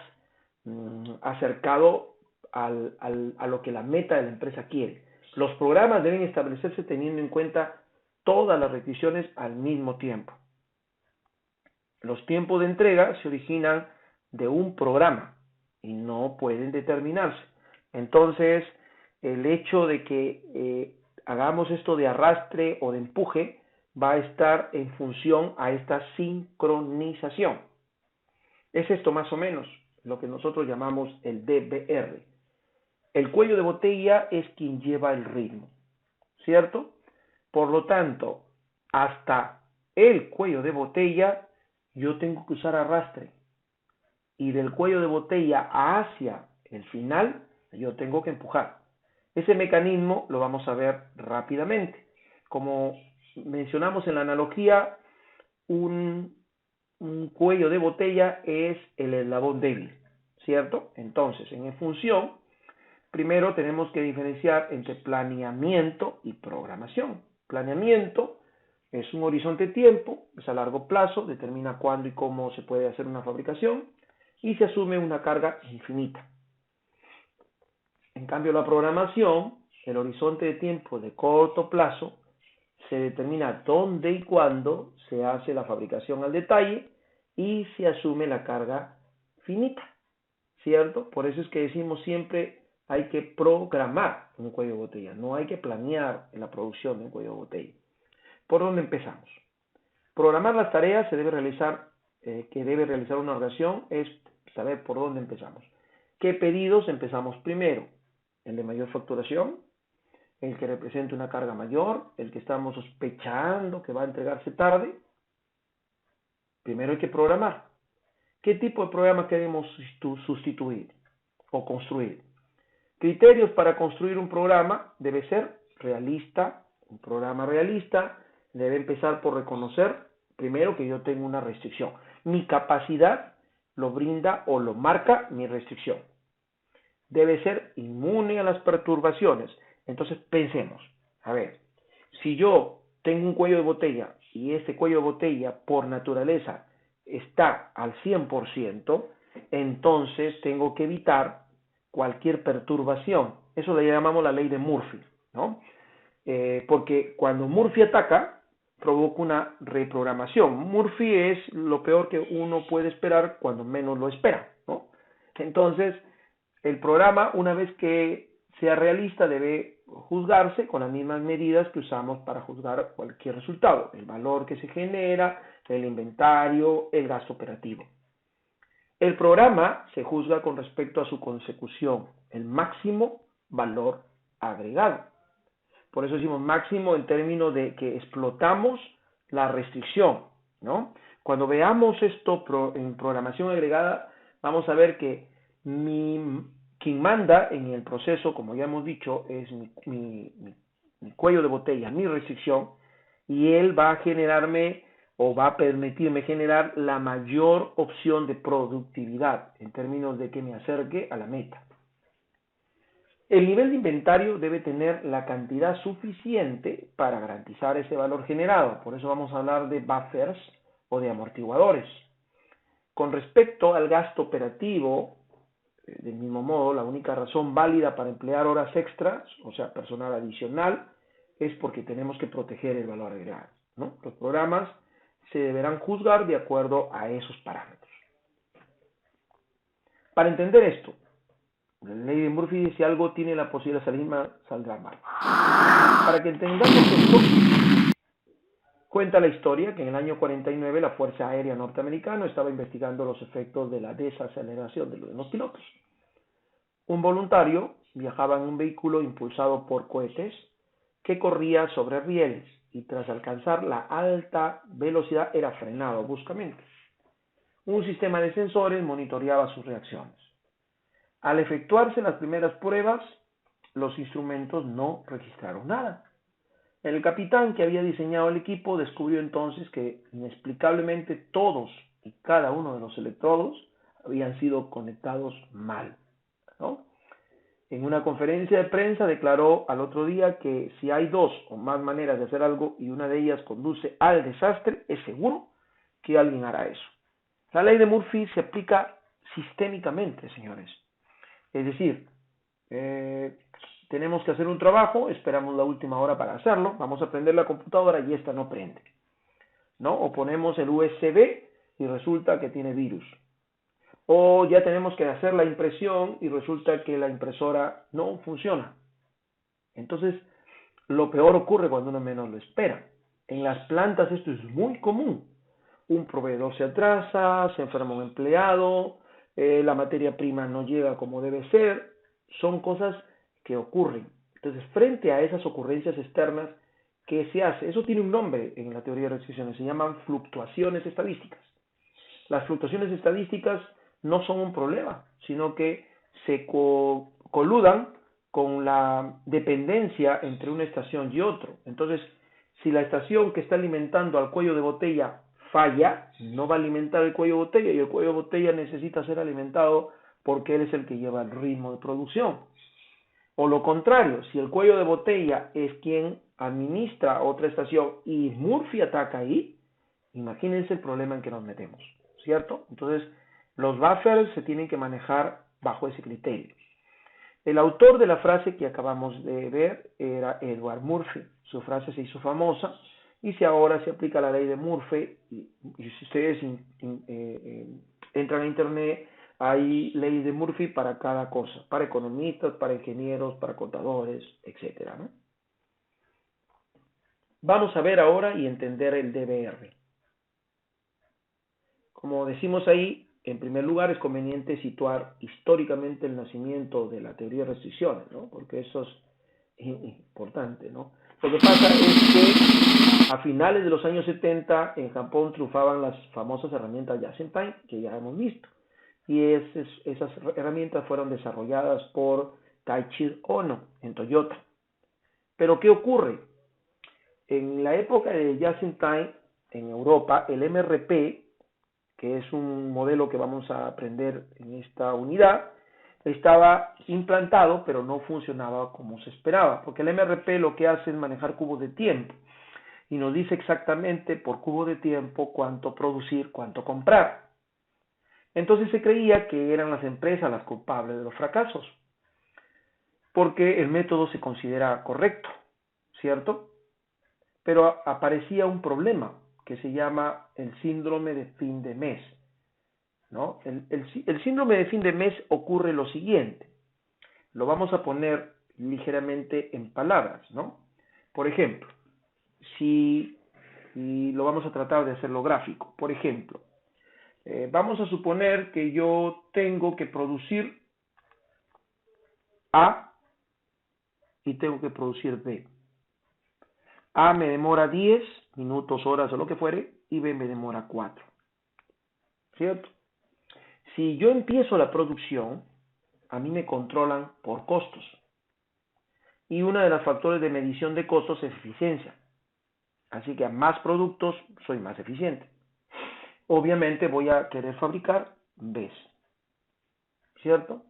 acercado a lo que la meta de la empresa quiere. Los programas deben establecerse teniendo en cuenta todas las requisiciones al mismo tiempo. Los tiempos de entrega se originan de un programa y no pueden determinarse. Entonces, el hecho de que hagamos esto de arrastre o de empuje va a estar en función a esta sincronización. Es esto más o menos lo que nosotros llamamos el DBR. El cuello de botella es quien lleva el ritmo, ¿cierto? Por lo tanto, hasta el cuello de botella yo tengo que usar arrastre. Y del cuello de botella hacia el final yo tengo que empujar. Ese mecanismo lo vamos a ver rápidamente. Como mencionamos en la analogía, un cuello de botella es el eslabón débil, ¿cierto? Entonces, en función, primero tenemos que diferenciar entre planeamiento y programación. Planeamiento es un horizonte de tiempo, es a largo plazo, determina cuándo y cómo se puede hacer una fabricación y se asume una carga infinita. En cambio, la programación, el horizonte de tiempo de corto plazo, se determina dónde y cuándo se hace la fabricación al detalle y se asume la carga finita, ¿cierto? Por eso es que decimos siempre hay que programar un cuello de botella, no hay que planear en la producción de un cuello de botella. ¿Por dónde empezamos? Programar las tareas que debe realizar una organización es saber por dónde empezamos. ¿Qué pedidos empezamos primero? El de mayor facturación, el que representa una carga mayor, el que estamos sospechando que va a entregarse tarde. Primero hay que programar. ¿Qué tipo de programa queremos sustituir o construir? Criterios para construir un programa debe ser realista. Un programa realista debe empezar por reconocer primero que yo tengo una restricción. Mi capacidad lo brinda o lo marca mi restricción. Debe ser inmune a las perturbaciones. Entonces pensemos, a ver, si yo tengo un cuello de botella y ese cuello de botella por naturaleza está al 100%, entonces tengo que evitar cualquier perturbación. Eso le llamamos la ley de Murphy, ¿no? Porque cuando Murphy ataca, provoca una reprogramación. Murphy es lo peor que uno puede esperar cuando menos lo espera, ¿no? Entonces, el programa, una vez que sea realista, debe juzgarse con las mismas medidas que usamos para juzgar cualquier resultado. El valor que se genera, el inventario, el gasto operativo. El programa se juzga con respecto a su consecución, el máximo valor agregado. Por eso decimos máximo en términos de que explotamos la restricción, ¿no? Cuando veamos esto en programación agregada, vamos a ver que quien manda en el proceso, como ya hemos dicho, es mi cuello de botella, mi restricción, y él va a generarme o va a permitirme generar la mayor opción de productividad en términos de que me acerque a la meta. El nivel de inventario debe tener la cantidad suficiente para garantizar ese valor generado. Por eso vamos a hablar de buffers o de amortiguadores. Con respecto al gasto operativo, del mismo modo, la única razón válida para emplear horas extras, o sea, personal adicional, es porque tenemos que proteger el valor agregado, ¿no? Los programas se deberán juzgar de acuerdo a esos parámetros. Para entender esto, la ley de Murphy dice: si algo tiene la posibilidad de salir mal, saldrá mal. Para que entendamos esto, cuenta la historia que en el año 49 la Fuerza Aérea Norteamericana estaba investigando los efectos de la desaceleración de los pilotos. Un voluntario viajaba en un vehículo impulsado por cohetes que corría sobre rieles y tras alcanzar la alta velocidad era frenado bruscamente. Un sistema de sensores monitoreaba sus reacciones. Al efectuarse las primeras pruebas, los instrumentos no registraron nada. El capitán que había diseñado el equipo descubrió entonces que inexplicablemente todos y cada uno de los electrodos habían sido conectados mal, ¿no? En una conferencia de prensa declaró al otro día que si hay dos o más maneras de hacer algo y una de ellas conduce al desastre, es seguro que alguien hará eso. La ley de Murphy se aplica sistémicamente, señores. Es decir, tenemos que hacer un trabajo, esperamos la última hora para hacerlo, vamos a prender la computadora y esta no prende, ¿no? O ponemos el USB y resulta que tiene virus. O ya tenemos que hacer la impresión y resulta que la impresora no funciona. Entonces, lo peor ocurre cuando uno menos lo espera. En las plantas esto es muy común. Un proveedor se atrasa, se enferma un empleado, la materia prima no llega como debe ser. Son cosas que ocurren. Entonces, frente a esas ocurrencias externas, ¿qué se hace? Eso tiene un nombre en la teoría de restricciones, se llaman fluctuaciones estadísticas. Las fluctuaciones estadísticas no son un problema, sino que se coludan con la dependencia entre una estación y otro. Entonces, si la estación que está alimentando al cuello de botella falla, no va a alimentar el cuello de botella y el cuello de botella necesita ser alimentado porque él es el que lleva el ritmo de producción. O lo contrario, si el cuello de botella es quien administra otra estación y Murphy ataca ahí, imagínense el problema en que nos metemos, ¿cierto? Entonces, los buffers se tienen que manejar bajo ese criterio. El autor de la frase que acabamos de ver era Edward Murphy. Su frase se hizo famosa y si ahora se aplica la ley de Murphy, y si ustedes entran a internet, hay ley de Murphy para cada cosa, para economistas, para ingenieros, para contadores, etcétera, ¿no? Vamos a ver ahora y entender el DBR. Como decimos ahí, en primer lugar es conveniente situar históricamente el nacimiento de la teoría de restricciones, ¿no? Porque eso es importante, ¿no? Lo que pasa es que a finales de los años 70 en Japón triunfaban las famosas herramientas Just-in-Time que ya hemos visto. Y esas herramientas fueron desarrolladas por Taiichi Ohno en Toyota. Pero ¿qué ocurre? En la época de Just-in-Time en Europa, el MRP, que es un modelo que vamos a aprender en esta unidad, estaba implantado, pero no funcionaba como se esperaba, porque el MRP lo que hace es manejar cubos de tiempo y nos dice exactamente por cubo de tiempo cuánto producir, cuánto comprar. Entonces se creía que eran las empresas las culpables de los fracasos, porque el método se considera correcto, ¿cierto? Pero aparecía un problema que se llama el síndrome de fin de mes, ¿no? El síndrome de fin de mes ocurre lo siguiente, lo vamos a poner ligeramente en palabras, ¿no? Por ejemplo, y lo vamos a tratar de hacerlo gráfico, por ejemplo, vamos a suponer que yo tengo que producir A y tengo que producir B. A me demora 10 minutos, horas o lo que fuere, y B me demora 4, ¿cierto? Si yo empiezo la producción, a mí me controlan por costos. Y uno de los factores de medición de costos es eficiencia. Así que a más productos soy más eficiente. Obviamente voy a querer fabricar Bs, ¿cierto?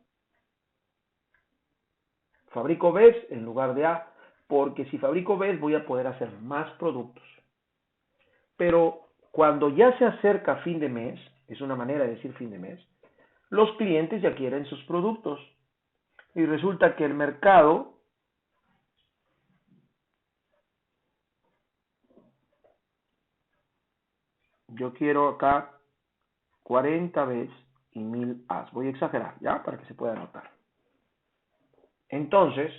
Fabrico Bs en lugar de A, porque si fabrico Bs voy a poder hacer más productos. Pero cuando ya se acerca fin de mes, es una manera de decir fin de mes, los clientes ya quieren sus productos. Y resulta que el mercado yo quiero acá 40 Bs y 1000 As. Voy a exagerar, ¿ya? Para que se pueda notar. Entonces,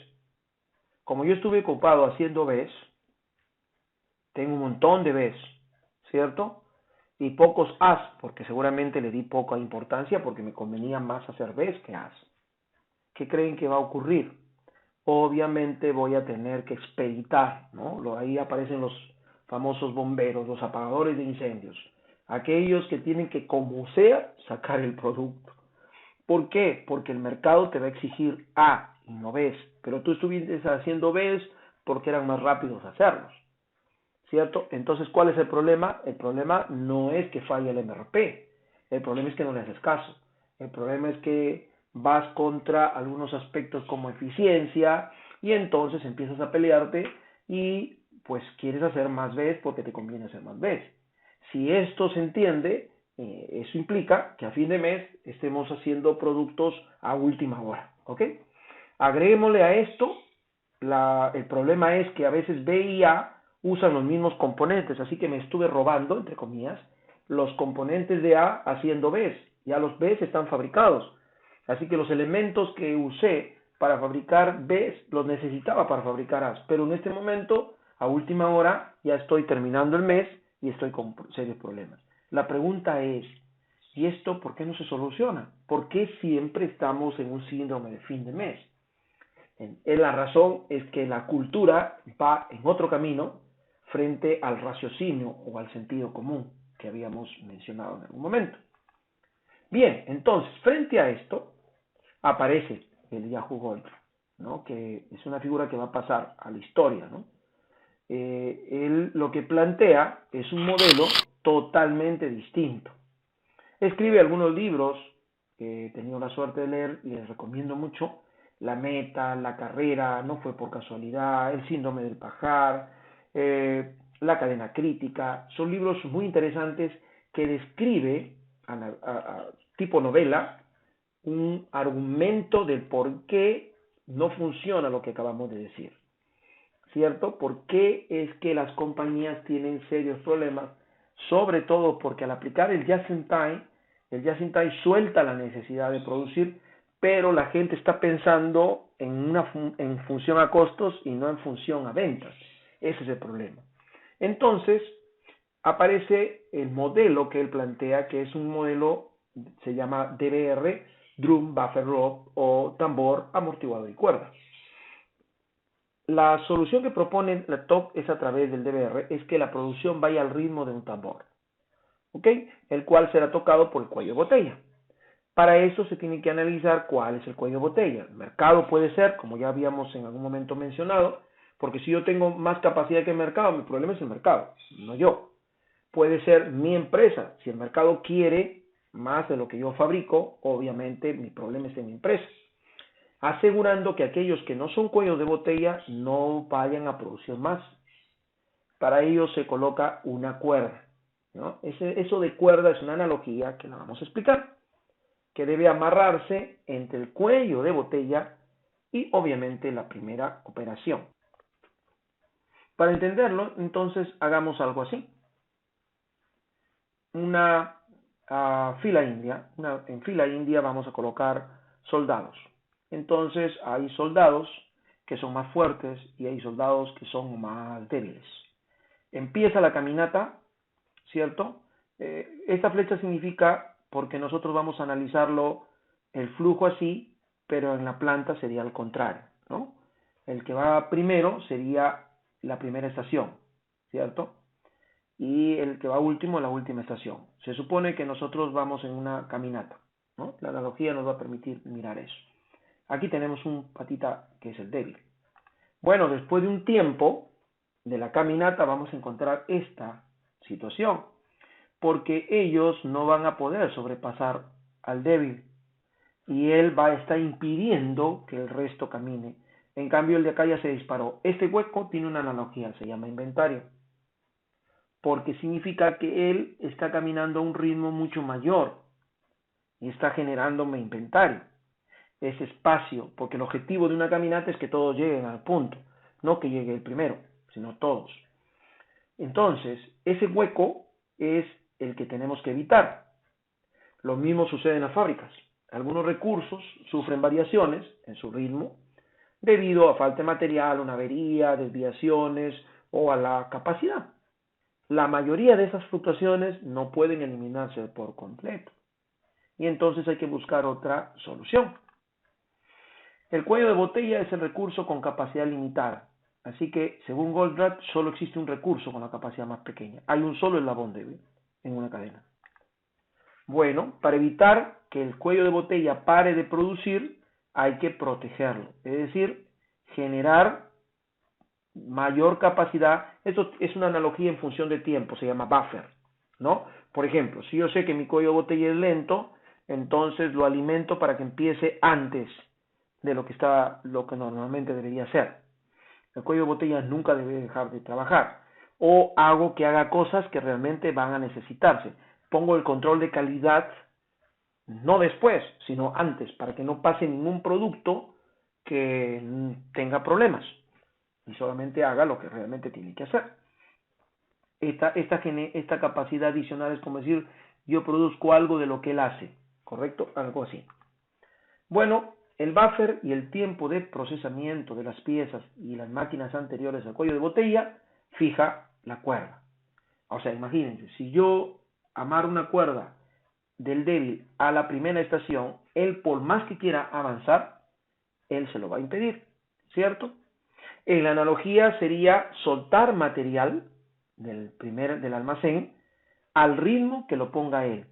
como yo estuve ocupado haciendo Bs, tengo un montón de Bs, ¿cierto? Y pocos As, porque seguramente le di poca importancia porque me convenía más hacer Bs que As. ¿Qué creen que va a ocurrir? Obviamente voy a tener que expeditar, ¿no? Ahí aparecen los famosos bomberos, los apagadores de incendios, aquellos que tienen que, como sea, sacar el producto. ¿Por qué? Porque el mercado te va a exigir A y no Bs, pero tú estuviste haciendo Bs porque eran más rápidos hacerlos, ¿cierto? Entonces, ¿cuál es el problema? El problema no es que falle el MRP, el problema es que no le haces caso, el problema es que vas contra algunos aspectos como eficiencia y entonces empiezas a pelearte y pues quieres hacer más Bs porque te conviene hacer más Bs. Si esto se entiende, eso implica que a fin de mes estemos haciendo productos a última hora, ¿ok? Agreguémosle a esto, el problema es que a veces B y A usan los mismos componentes, así que me estuve robando, entre comillas, los componentes de A haciendo Bs. Ya los Bs están fabricados, así que los elementos que usé para fabricar Bs los necesitaba para fabricar As, pero en este momento, a última hora, ya estoy terminando el mes y estoy con serios problemas. La pregunta es, ¿y esto por qué no se soluciona? ¿Por qué siempre estamos en un síndrome de fin de mes? La razón es que la cultura va en otro camino frente al raciocinio o al sentido común que habíamos mencionado en algún momento. Bien, entonces, frente a esto, aparece el Yahoo Gold, ¿no? Que es una figura que va a pasar a la historia, ¿no? Él lo que plantea es un modelo totalmente distinto. Escribe algunos libros que he tenido la suerte de leer y les recomiendo mucho. La meta, la carrera, no fue por casualidad, el síndrome del pajar, la cadena crítica. Son libros muy interesantes que describe tipo novela un argumento del por qué no funciona lo que acabamos de decir, ¿cierto? ¿Por qué es que las compañías tienen serios problemas? Sobre todo porque al aplicar el Just-in-Time suelta la necesidad de producir, pero la gente está pensando en función a costos y no en función a ventas. Ese es el problema. Entonces, aparece el modelo que él plantea, que es un modelo, se llama DBR, Drum Buffer Rope o tambor, amortiguador y cuerda. La solución que propone la TOC es a través del DBR, es que la producción vaya al ritmo de un tambor, ¿ok? El cual será tocado por el cuello de botella. Para eso se tiene que analizar cuál es el cuello de botella. El mercado puede ser, como ya habíamos en algún momento mencionado, porque si yo tengo más capacidad que el mercado, mi problema es el mercado, no yo. Puede ser mi empresa. Si el mercado quiere más de lo que yo fabrico, obviamente mi problema es en mi empresa. Asegurando que aquellos que no son cuellos de botella no vayan a producir más. Para ello se coloca una cuerda, ¿no? Eso de cuerda es una analogía que la vamos a explicar, que debe amarrarse entre el cuello de botella y obviamente la primera operación. Para entenderlo, entonces hagamos algo así. Una fila india, en fila india vamos a colocar soldados. Entonces hay soldados que son más fuertes y hay soldados que son más débiles. Empieza la caminata, ¿cierto? Esta flecha significa, porque nosotros vamos a analizarlo, el flujo así, pero en la planta sería al contrario, ¿no? El que va primero sería la primera estación, ¿cierto? Y el que va último, la última estación. Se supone que nosotros vamos en una caminata, ¿no? La analogía nos va a permitir mirar eso. Aquí tenemos un patita que es el débil. Bueno, después de un tiempo de la caminata vamos a encontrar esta situación, porque ellos no van a poder sobrepasar al débil y él va a estar impidiendo que el resto camine. En cambio, el de acá ya se disparó. Este hueco tiene una analogía, se llama inventario, porque significa que él está caminando a un ritmo mucho mayor y está generándome inventario, ese espacio, porque el objetivo de una caminata es que todos lleguen al punto, no que llegue el primero, sino todos. Entonces, ese hueco es el que tenemos que evitar. Lo mismo sucede en las fábricas. Algunos recursos sufren variaciones en su ritmo debido a falta de material, una avería, desviaciones o a la capacidad. La mayoría de esas fluctuaciones no pueden eliminarse por completo y entonces hay que buscar otra solución. El cuello de botella es el recurso con capacidad limitada, así que según Goldratt solo existe un recurso con la capacidad más pequeña. Hay un solo eslabón débil en una cadena. Bueno, para evitar que el cuello de botella pare de producir, hay que protegerlo, es decir, generar mayor capacidad. Esto es una analogía en función de tiempo, se llama buffer, ¿no? Por ejemplo, si yo sé que mi cuello de botella es lento, entonces lo alimento para que empiece antes de lo que normalmente debería ser. El cuello de botella nunca debe dejar de trabajar. O hago que haga cosas que realmente van a necesitarse. Pongo el control de calidad no después, sino antes, para que no pase ningún producto que tenga problemas y solamente haga lo que realmente tiene que hacer. Esta capacidad adicional es como decir, yo produzco algo de lo que él hace, ¿correcto? Algo así. Bueno, el buffer y el tiempo de procesamiento de las piezas y las máquinas anteriores al cuello de botella fija la cuerda. O sea, imagínense, si yo amarro una cuerda del débil a la primera estación, él por más que quiera avanzar, él se lo va a impedir, ¿cierto? En la analogía sería soltar material del almacén al ritmo que lo ponga él,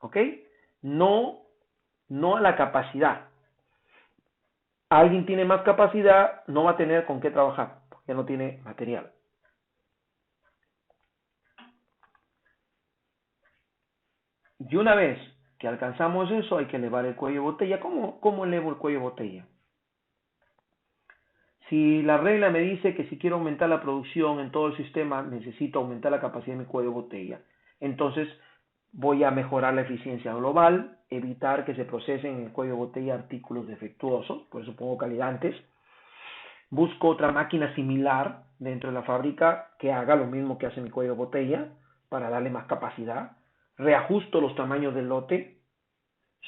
¿ok? No, no a la capacidad. Alguien tiene más capacidad, no va a tener con qué trabajar, porque no tiene material. Y una vez que alcanzamos eso, hay que elevar el cuello de botella. ¿Cómo elevo el cuello de botella? Si la regla me dice que si quiero aumentar la producción en todo el sistema, necesito aumentar la capacidad de mi cuello de botella. Entonces voy a mejorar la eficiencia global, evitar que se procesen en el cuello de botella artículos defectuosos, por eso pongo calidantes. Busco otra máquina similar dentro de la fábrica que haga lo mismo que hace mi cuello de botella para darle más capacidad. Reajusto los tamaños del lote,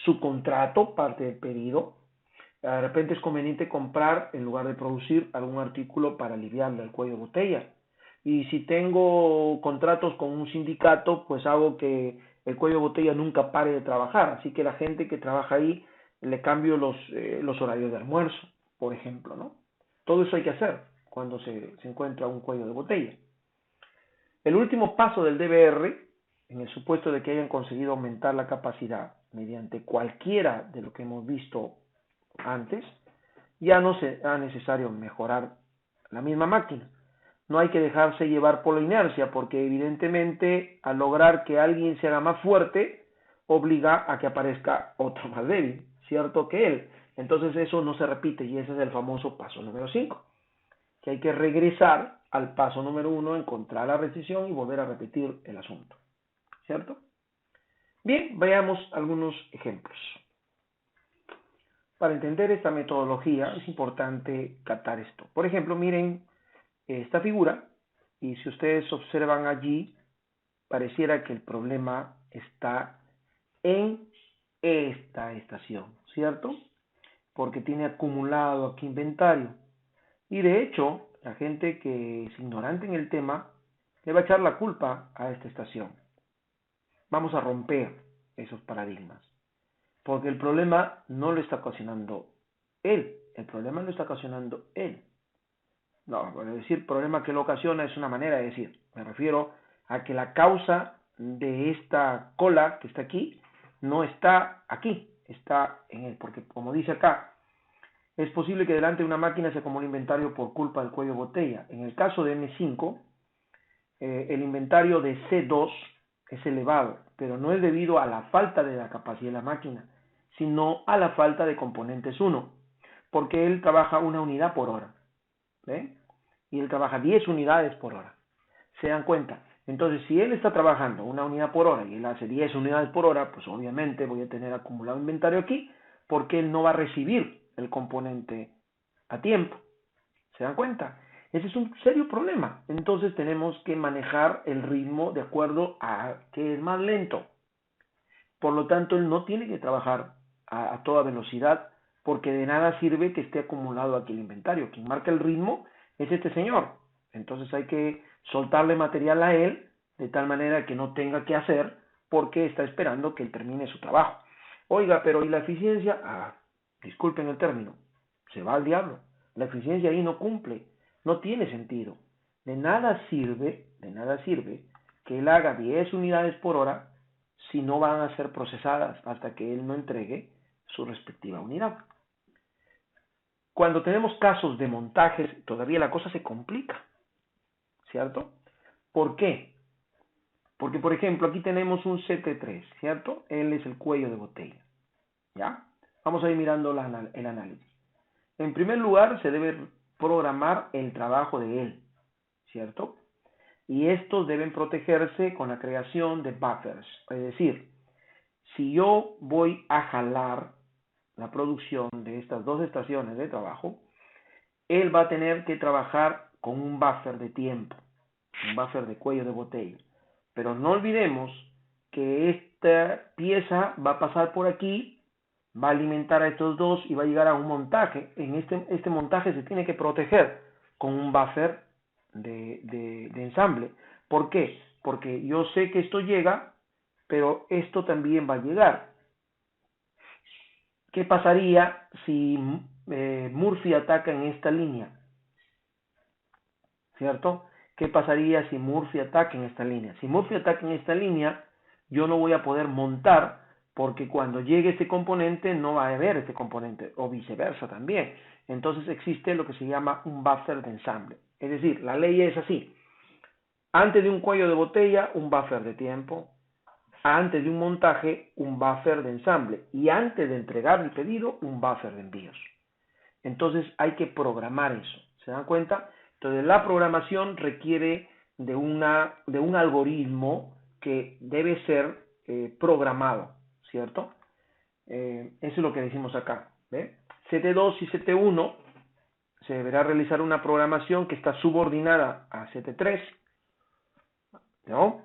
subcontrato parte del pedido. De repente es conveniente comprar, en lugar de producir, algún artículo para aliviarle el cuello de botella. Y si tengo contratos con un sindicato, pues hago que el cuello de botella nunca pare de trabajar. Así que la gente que trabaja ahí le cambio los horarios de almuerzo, por ejemplo, ¿no? Todo eso hay que hacer cuando se encuentra un cuello de botella. El último paso del DBR, en el supuesto de que hayan conseguido aumentar la capacidad mediante cualquiera de lo que hemos visto antes, ya no será necesario mejorar la misma máquina. No hay que dejarse llevar por la inercia, porque evidentemente al lograr que alguien se haga más fuerte, obliga a que aparezca otro más débil, cierto que él. Entonces eso no se repite y ese es el famoso paso número 5, que hay que regresar al paso número 1, encontrar la rescisión y volver a repetir el asunto, ¿cierto? Bien, veamos algunos ejemplos. Para entender esta metodología es importante captar esto. Por ejemplo, miren esta figura y si ustedes observan allí, pareciera que el problema está en esta estación, ¿cierto? Porque tiene acumulado aquí inventario. Y de hecho, la gente que es ignorante en el tema le va a echar la culpa a esta estación. Vamos a romper esos paradigmas. Porque el problema no lo está ocasionando él, el problema lo está ocasionando él. No, decir problema que lo ocasiona es una manera de decir. Me refiero a que la causa de esta cola que está aquí no está aquí, está en él. Porque como dice acá, es posible que delante de una máquina se acumule inventario por culpa del cuello de botella. En el caso de M5, el inventario de C2 es elevado, pero no es debido a la falta de la capacidad de la máquina, sino a la falta de componentes 1, porque él trabaja una unidad por hora, ¿ven? Y él trabaja 10 unidades por hora. ¿Se dan cuenta? Entonces, si él está trabajando una unidad por hora y él hace 10 unidades por hora, pues obviamente voy a tener acumulado inventario aquí, porque él no va a recibir el componente a tiempo. ¿Se dan cuenta? Ese es un serio problema. Entonces tenemos que manejar el ritmo de acuerdo a que es más lento. Por lo tanto, él no tiene que trabajar a toda velocidad porque de nada sirve que esté acumulado aquí el inventario. Quien marca el ritmo es este señor. Entonces hay que soltarle material a él de tal manera que no tenga que hacer porque está esperando que él termine su trabajo. Oiga, pero ¿y la eficiencia? Disculpen el término, se va al diablo. La eficiencia ahí no cumple, no tiene sentido. De nada sirve que él haga 10 unidades por hora si no van a ser procesadas hasta que él no entregue su respectiva unidad. Cuando tenemos casos de montajes, todavía la cosa se complica, ¿cierto? ¿Por qué? Porque, por ejemplo, aquí tenemos un CT3, ¿cierto? Él es el cuello de botella, ¿ya? Vamos a ir mirando el análisis. En primer lugar, se debe programar el trabajo de él, ¿cierto? Y estos deben protegerse con la creación de buffers. Es decir, si yo voy a jalar la producción de estas dos estaciones de trabajo, él va a tener que trabajar con un buffer de tiempo, un buffer de cuello de botella. Pero no olvidemos que esta pieza va a pasar por aquí, va a alimentar a estos dos y va a llegar a un montaje. En este montaje se tiene que proteger con un buffer de ensamble. ¿Por qué? Porque yo sé que esto llega, pero esto también va a llegar. ¿Qué pasaría si Murphy ataca en esta línea? ¿Cierto? ¿Qué pasaría si Murphy ataca en esta línea? Si Murphy ataca en esta línea, yo no voy a poder montar porque cuando llegue este componente no va a haber este componente o viceversa también. Entonces existe lo que se llama un buffer de ensamble. Es decir, la ley es así. Antes de un cuello de botella, un buffer de tiempo. Antes de un montaje, un buffer de ensamble. Y antes de entregar el pedido, un buffer de envíos. Entonces hay que programar eso. ¿Se dan cuenta? Entonces la programación requiere de un algoritmo que debe ser programado, ¿cierto? Eso es lo que decimos acá. ¿Ve? CT2 y CT1 se deberá realizar una programación que está subordinada a CT3, ¿no?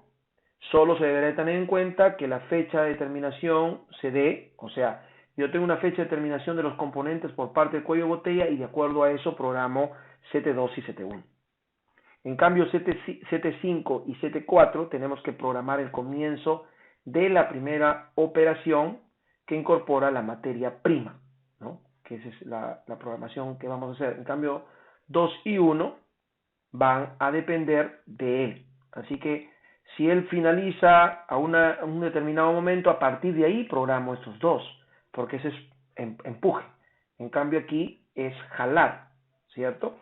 Solo se deberá tener en cuenta que la fecha de terminación se dé, o sea, yo tengo una fecha de terminación de los componentes por parte del cuello de botella y de acuerdo a eso programo CT2 y CT1. En cambio, CT5 y CT4 tenemos que programar el comienzo de la primera operación que incorpora la materia prima, ¿no? Que esa es la programación que vamos a hacer. En cambio, 2 y 1 van a depender de él. Así que si él finaliza a un determinado momento, a partir de ahí programo estos dos, porque ese es empuje. En cambio aquí es jalar, ¿cierto?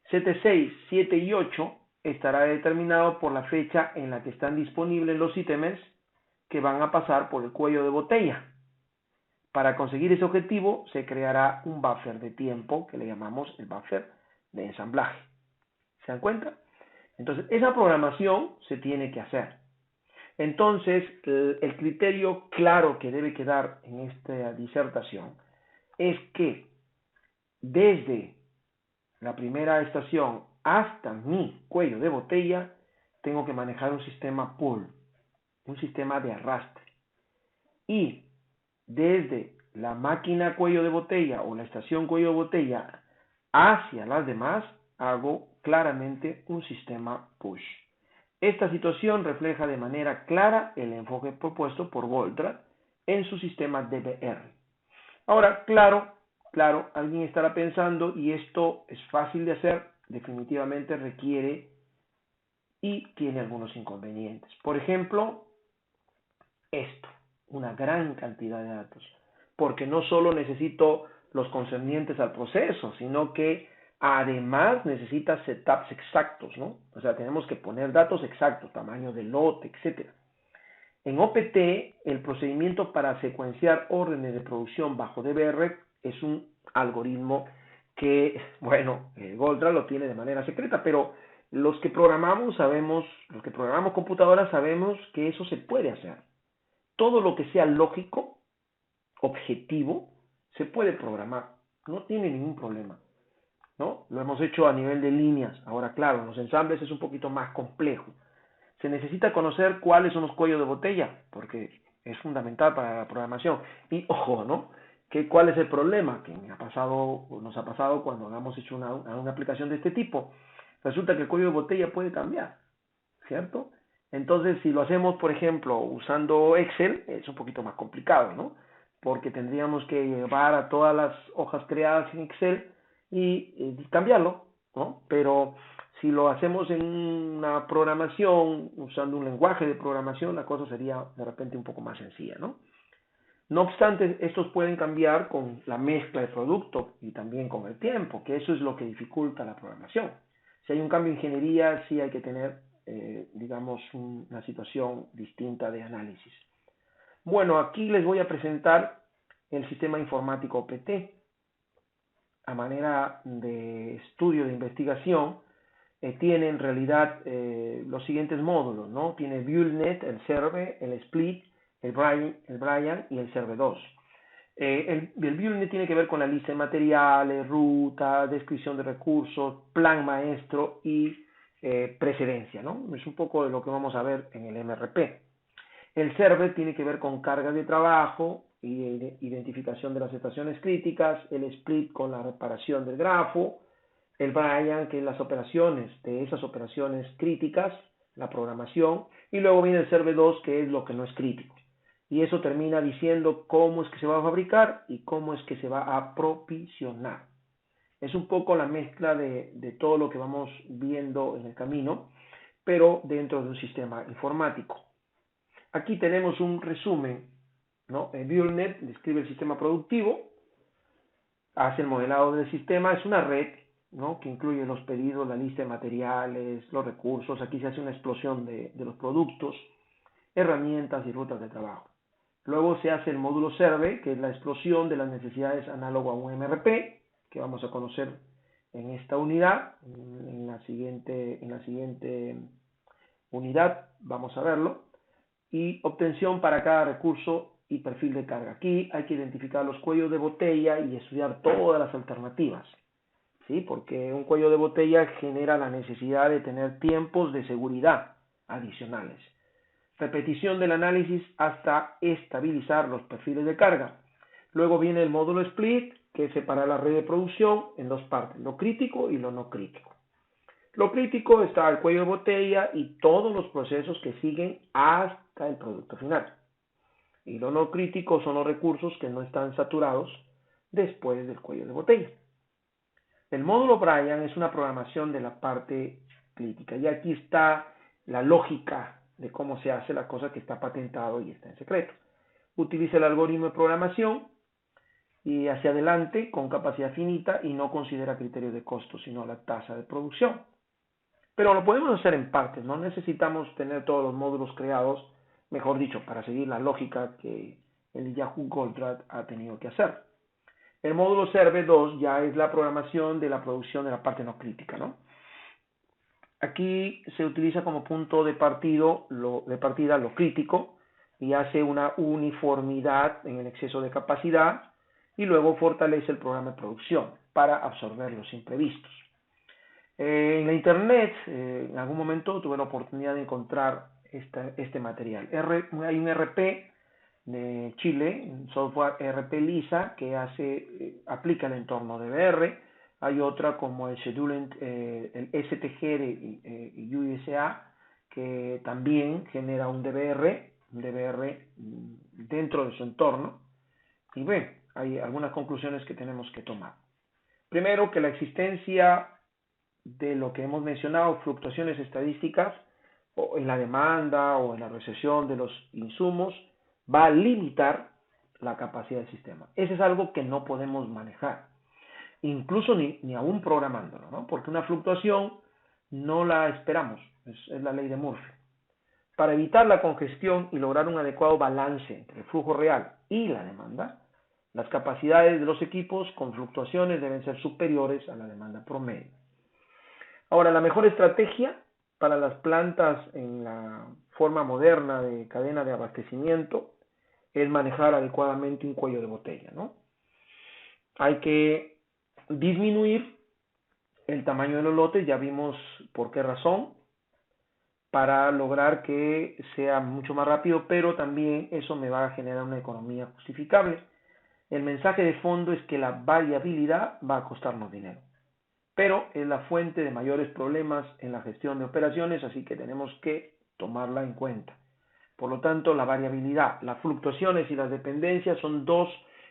7, 6, 7 y 8 estará determinado por la fecha en la que están disponibles los ítems que van a pasar por el cuello de botella. Para conseguir ese objetivo se creará un buffer de tiempo que le llamamos el buffer de ensamblaje. ¿Se dan cuenta? Entonces, esa programación se tiene que hacer. Entonces, el criterio claro que debe quedar en esta disertación es que desde la primera estación hasta mi cuello de botella, tengo que manejar un sistema pull, un sistema de arrastre. Y desde la máquina cuello de botella o la estación cuello de botella hacia las demás, hago claramente un sistema push. Esta situación refleja de manera clara el enfoque propuesto por Goldratt en su sistema DBR. Ahora, claro, alguien estará pensando, y esto es fácil de hacer, definitivamente requiere y tiene algunos inconvenientes. Por ejemplo, esto, una gran cantidad de datos, porque no solo necesito los concernientes al proceso, sino que además necesita setups exactos, ¿no? O sea, tenemos que poner datos exactos, tamaño de lote, etcétera. En OPT, el procedimiento para secuenciar órdenes de producción bajo DBR es un algoritmo que, bueno, Goldratt lo tiene de manera secreta, pero los que programamos computadoras sabemos que eso se puede hacer. Todo lo que sea lógico, objetivo, se puede programar, no tiene ningún problema, ¿no? Lo hemos hecho a nivel de líneas. Ahora, claro, en los ensambles es un poquito más complejo. Se necesita conocer cuáles son los cuellos de botella, porque es fundamental para la programación. Y ojo, ¿no? ¿Cuál es el problema? Que nos ha pasado cuando hemos hecho una aplicación de este tipo. Resulta que el cuello de botella puede cambiar, ¿cierto? Entonces, si lo hacemos, por ejemplo, usando Excel, es un poquito más complicado, ¿no? Porque tendríamos que llevar a todas las hojas creadas en Excel y cambiarlo, ¿no? Pero si lo hacemos en una programación, usando un lenguaje de programación, la cosa sería de repente un poco más sencilla, ¿no? No obstante, estos pueden cambiar con la mezcla de producto y también con el tiempo, que eso es lo que dificulta la programación. Si hay un cambio de ingeniería, sí hay que tener, digamos, una situación distinta de análisis. Bueno, aquí les voy a presentar el sistema informático OPT. A manera de estudio de investigación, tiene en realidad los siguientes módulos, ¿no? Tiene ViewNet, el Server, el Split, el Brian y el Server 2. El ViewNet tiene que ver con la lista de materiales, ruta, descripción de recursos, plan maestro y precedencia, ¿no? Es un poco de lo que vamos a ver en el MRP. El Server tiene que ver con cargas de trabajo y identificación de las estaciones críticas, el Split con la reparación del grafo, el Brian, que es las operaciones de esas operaciones críticas, la programación, y luego viene el Server 2, que es lo que no es crítico. Y eso termina diciendo cómo es que se va a fabricar y cómo es que se va a provisionar. Es un poco la mezcla de todo lo que vamos viendo en el camino, pero dentro de un sistema informático. Aquí tenemos un resumen, ¿no? El ViewNet describe el sistema productivo, hace el modelado del sistema, es una red, ¿no? Que incluye los pedidos, la lista de materiales, los recursos. Aquí se hace una explosión de los productos, herramientas y rutas de trabajo. Luego se hace el módulo Server, que es la explosión de las necesidades análogo a un MRP, que vamos a conocer en esta unidad. En la siguiente unidad vamos a verlo. Y obtención para cada recurso y perfil de carga. Aquí hay que identificar los cuellos de botella y estudiar todas las alternativas, ¿sí? Porque un cuello de botella genera la necesidad de tener tiempos de seguridad adicionales. Repetición del análisis hasta estabilizar los perfiles de carga. Luego viene el módulo Split, que separa la red de producción en dos partes, lo crítico y lo no crítico. Lo crítico está el cuello de botella y todos los procesos que siguen hasta el producto final. Y lo no crítico son los recursos que no están saturados después del cuello de botella. El módulo Bryan es una programación de la parte crítica. Y aquí está la lógica de cómo se hace la cosa, que está patentado y está en secreto. Utiliza el algoritmo de programación y hacia adelante con capacidad finita y no considera criterios de costo, sino la tasa de producción. Pero lo podemos hacer en partes, no necesitamos tener todos los módulos creados, mejor dicho, para seguir la lógica que el Yahoo Goldratt ha tenido que hacer. El módulo Server 2 ya es la programación de la producción de la parte no crítica, ¿no? Aquí se utiliza como punto de partida lo crítico y hace una uniformidad en el exceso de capacidad y luego fortalece el programa de producción para absorber los imprevistos. En la internet, en algún momento tuve la oportunidad de encontrar este material. Hay un RP de Chile, un software RP Lisa, que aplica el entorno DBR. Hay otra como el Scheduling, el STG de USA, que también genera un DBR dentro de su entorno. Y bueno, hay algunas conclusiones que tenemos que tomar. Primero, que la existencia de lo que hemos mencionado, fluctuaciones estadísticas o en la demanda o en la recesión de los insumos, va a limitar la capacidad del sistema. Eso es algo que no podemos manejar, incluso ni aún programándolo, ¿no? Porque una fluctuación no la esperamos, es la ley de Murphy. Para evitar la congestión y lograr un adecuado balance entre el flujo real y la demanda, las capacidades de los equipos con fluctuaciones deben ser superiores a la demanda promedio. Ahora, la mejor estrategia para las plantas en la forma moderna de cadena de abastecimiento es manejar adecuadamente un cuello de botella, ¿no? Hay que disminuir el tamaño de los lotes, ya vimos por qué razón, para lograr que sea mucho más rápido, pero también eso me va a generar una economía justificable. El mensaje de fondo es que la variabilidad va a costarnos dinero, pero es la fuente de mayores problemas en la gestión de operaciones, así que tenemos que tomarla en cuenta. Por lo tanto, la variabilidad, las fluctuaciones y las dependencias son dos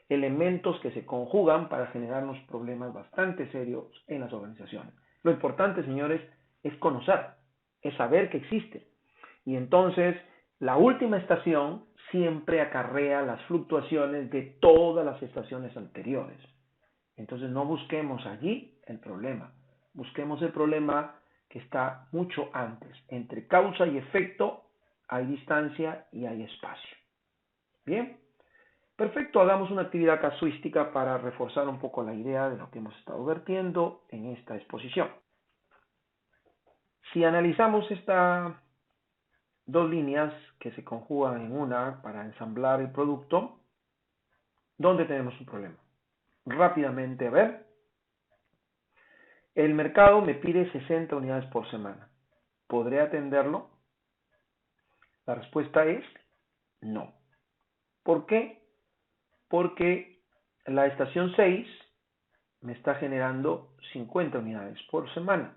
elementos que se conjugan para generarnos problemas bastante serios en las organizaciones. Lo importante, señores, es conocer, es saber que existe. Y entonces, la última estación siempre acarrea las fluctuaciones de todas las estaciones anteriores. Entonces, no busquemos allí el problema, busquemos el problema que está mucho antes. Entre causa y efecto hay distancia y hay espacio. Bien, perfecto, hagamos una actividad casuística para reforzar un poco la idea de lo que hemos estado vertiendo en esta exposición. Si analizamos estas dos líneas que se conjugan en una para ensamblar el producto, ¿dónde tenemos un problema? Rápidamente, a ver. El mercado me pide 60 unidades por semana. ¿Podré atenderlo? La respuesta es no. ¿Por qué? Porque la estación 6 me está generando 50 unidades por semana,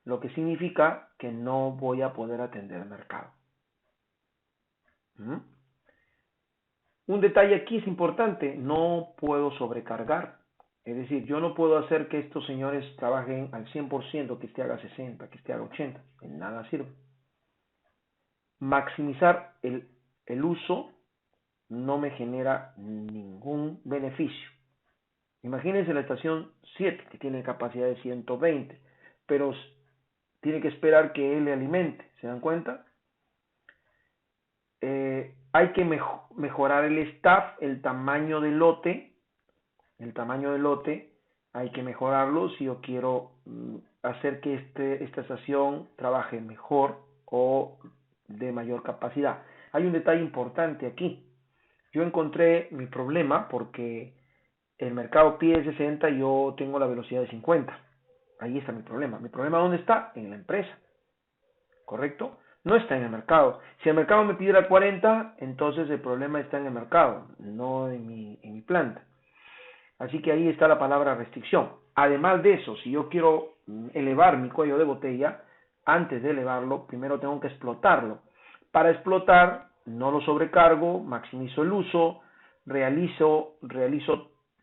lo que significa que no voy a poder atender el mercado. Un detalle aquí es importante, no puedo sobrecargar. Es decir, yo no puedo hacer que estos señores trabajen al 100%, que este haga 60, que este haga 80, en nada sirve. Maximizar el uso no me genera ningún beneficio. Imagínense la estación 7, que tiene capacidad de 120, pero tiene que esperar que él le alimente, ¿se dan cuenta? Hay que mejorar el staff, el tamaño del lote, hay que mejorarlo si yo quiero hacer que esta estación trabaje mejor o de mayor capacidad. Hay un detalle importante aquí. Yo encontré mi problema porque el mercado pide 60 y yo tengo la velocidad de 50. Ahí está mi problema. ¿Mi problema dónde está? En la empresa. ¿Correcto? No está en el mercado. Si el mercado me pidiera 40, entonces el problema está en el mercado, no en mi planta. Así que ahí está la palabra restricción. Además de eso, si yo quiero elevar mi cuello de botella, antes de elevarlo, primero tengo que explotarlo. Para explotar, no lo sobrecargo, maximizo el uso, realizo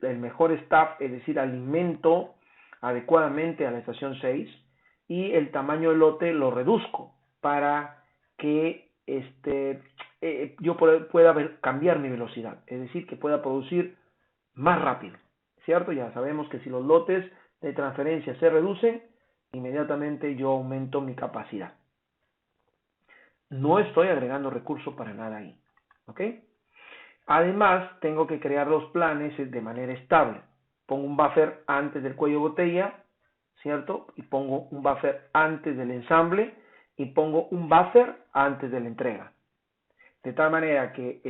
el mejor staff, es decir, alimento adecuadamente a la estación 6 y el tamaño del lote lo reduzco para que yo pueda cambiar mi velocidad, es decir, que pueda producir más rápido, ¿cierto? Ya sabemos que si los lotes de transferencia se reducen, inmediatamente yo aumento mi capacidad. No estoy agregando recursos para nada ahí, ¿ok? Además, tengo que crear los planes de manera estable. Pongo un buffer antes del cuello de botella, ¿cierto? Y pongo un buffer antes del ensamble y pongo un buffer antes de la entrega. De tal manera que,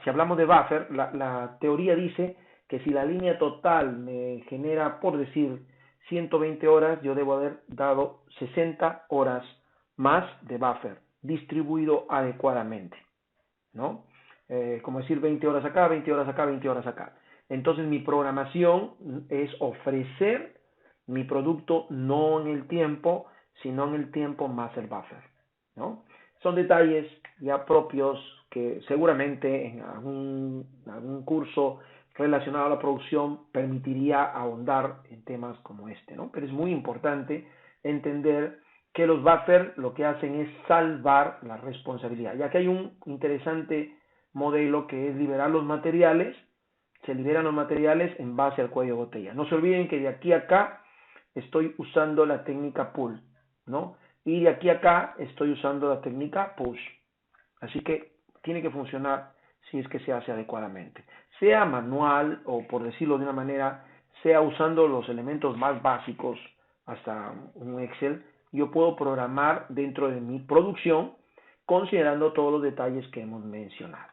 si hablamos de buffer, la teoría dice que si la línea total me genera, por decir, 120 horas, yo debo haber dado 60 horas más de buffer, distribuido adecuadamente, ¿no? Como decir 20 horas acá, 20 horas acá, 20 horas acá. Entonces mi programación es ofrecer mi producto no en el tiempo, sino en el tiempo más el buffer, ¿no? Son detalles ya propios que seguramente en algún curso relacionado a la producción permitiría ahondar en temas como este, ¿no? Pero es muy importante entender que los buffers lo que hacen es salvar la responsabilidad. Ya que hay un interesante modelo que es liberar los materiales, se liberan los materiales en base al cuello de botella. No se olviden que de aquí a acá estoy usando la técnica pull, ¿no? Y de aquí a acá estoy usando la técnica push. Así que tiene que funcionar si es que se hace adecuadamente. Sea manual o, por decirlo de una manera, sea usando los elementos más básicos, hasta un Excel, yo puedo programar dentro de mi producción considerando todos los detalles que hemos mencionado.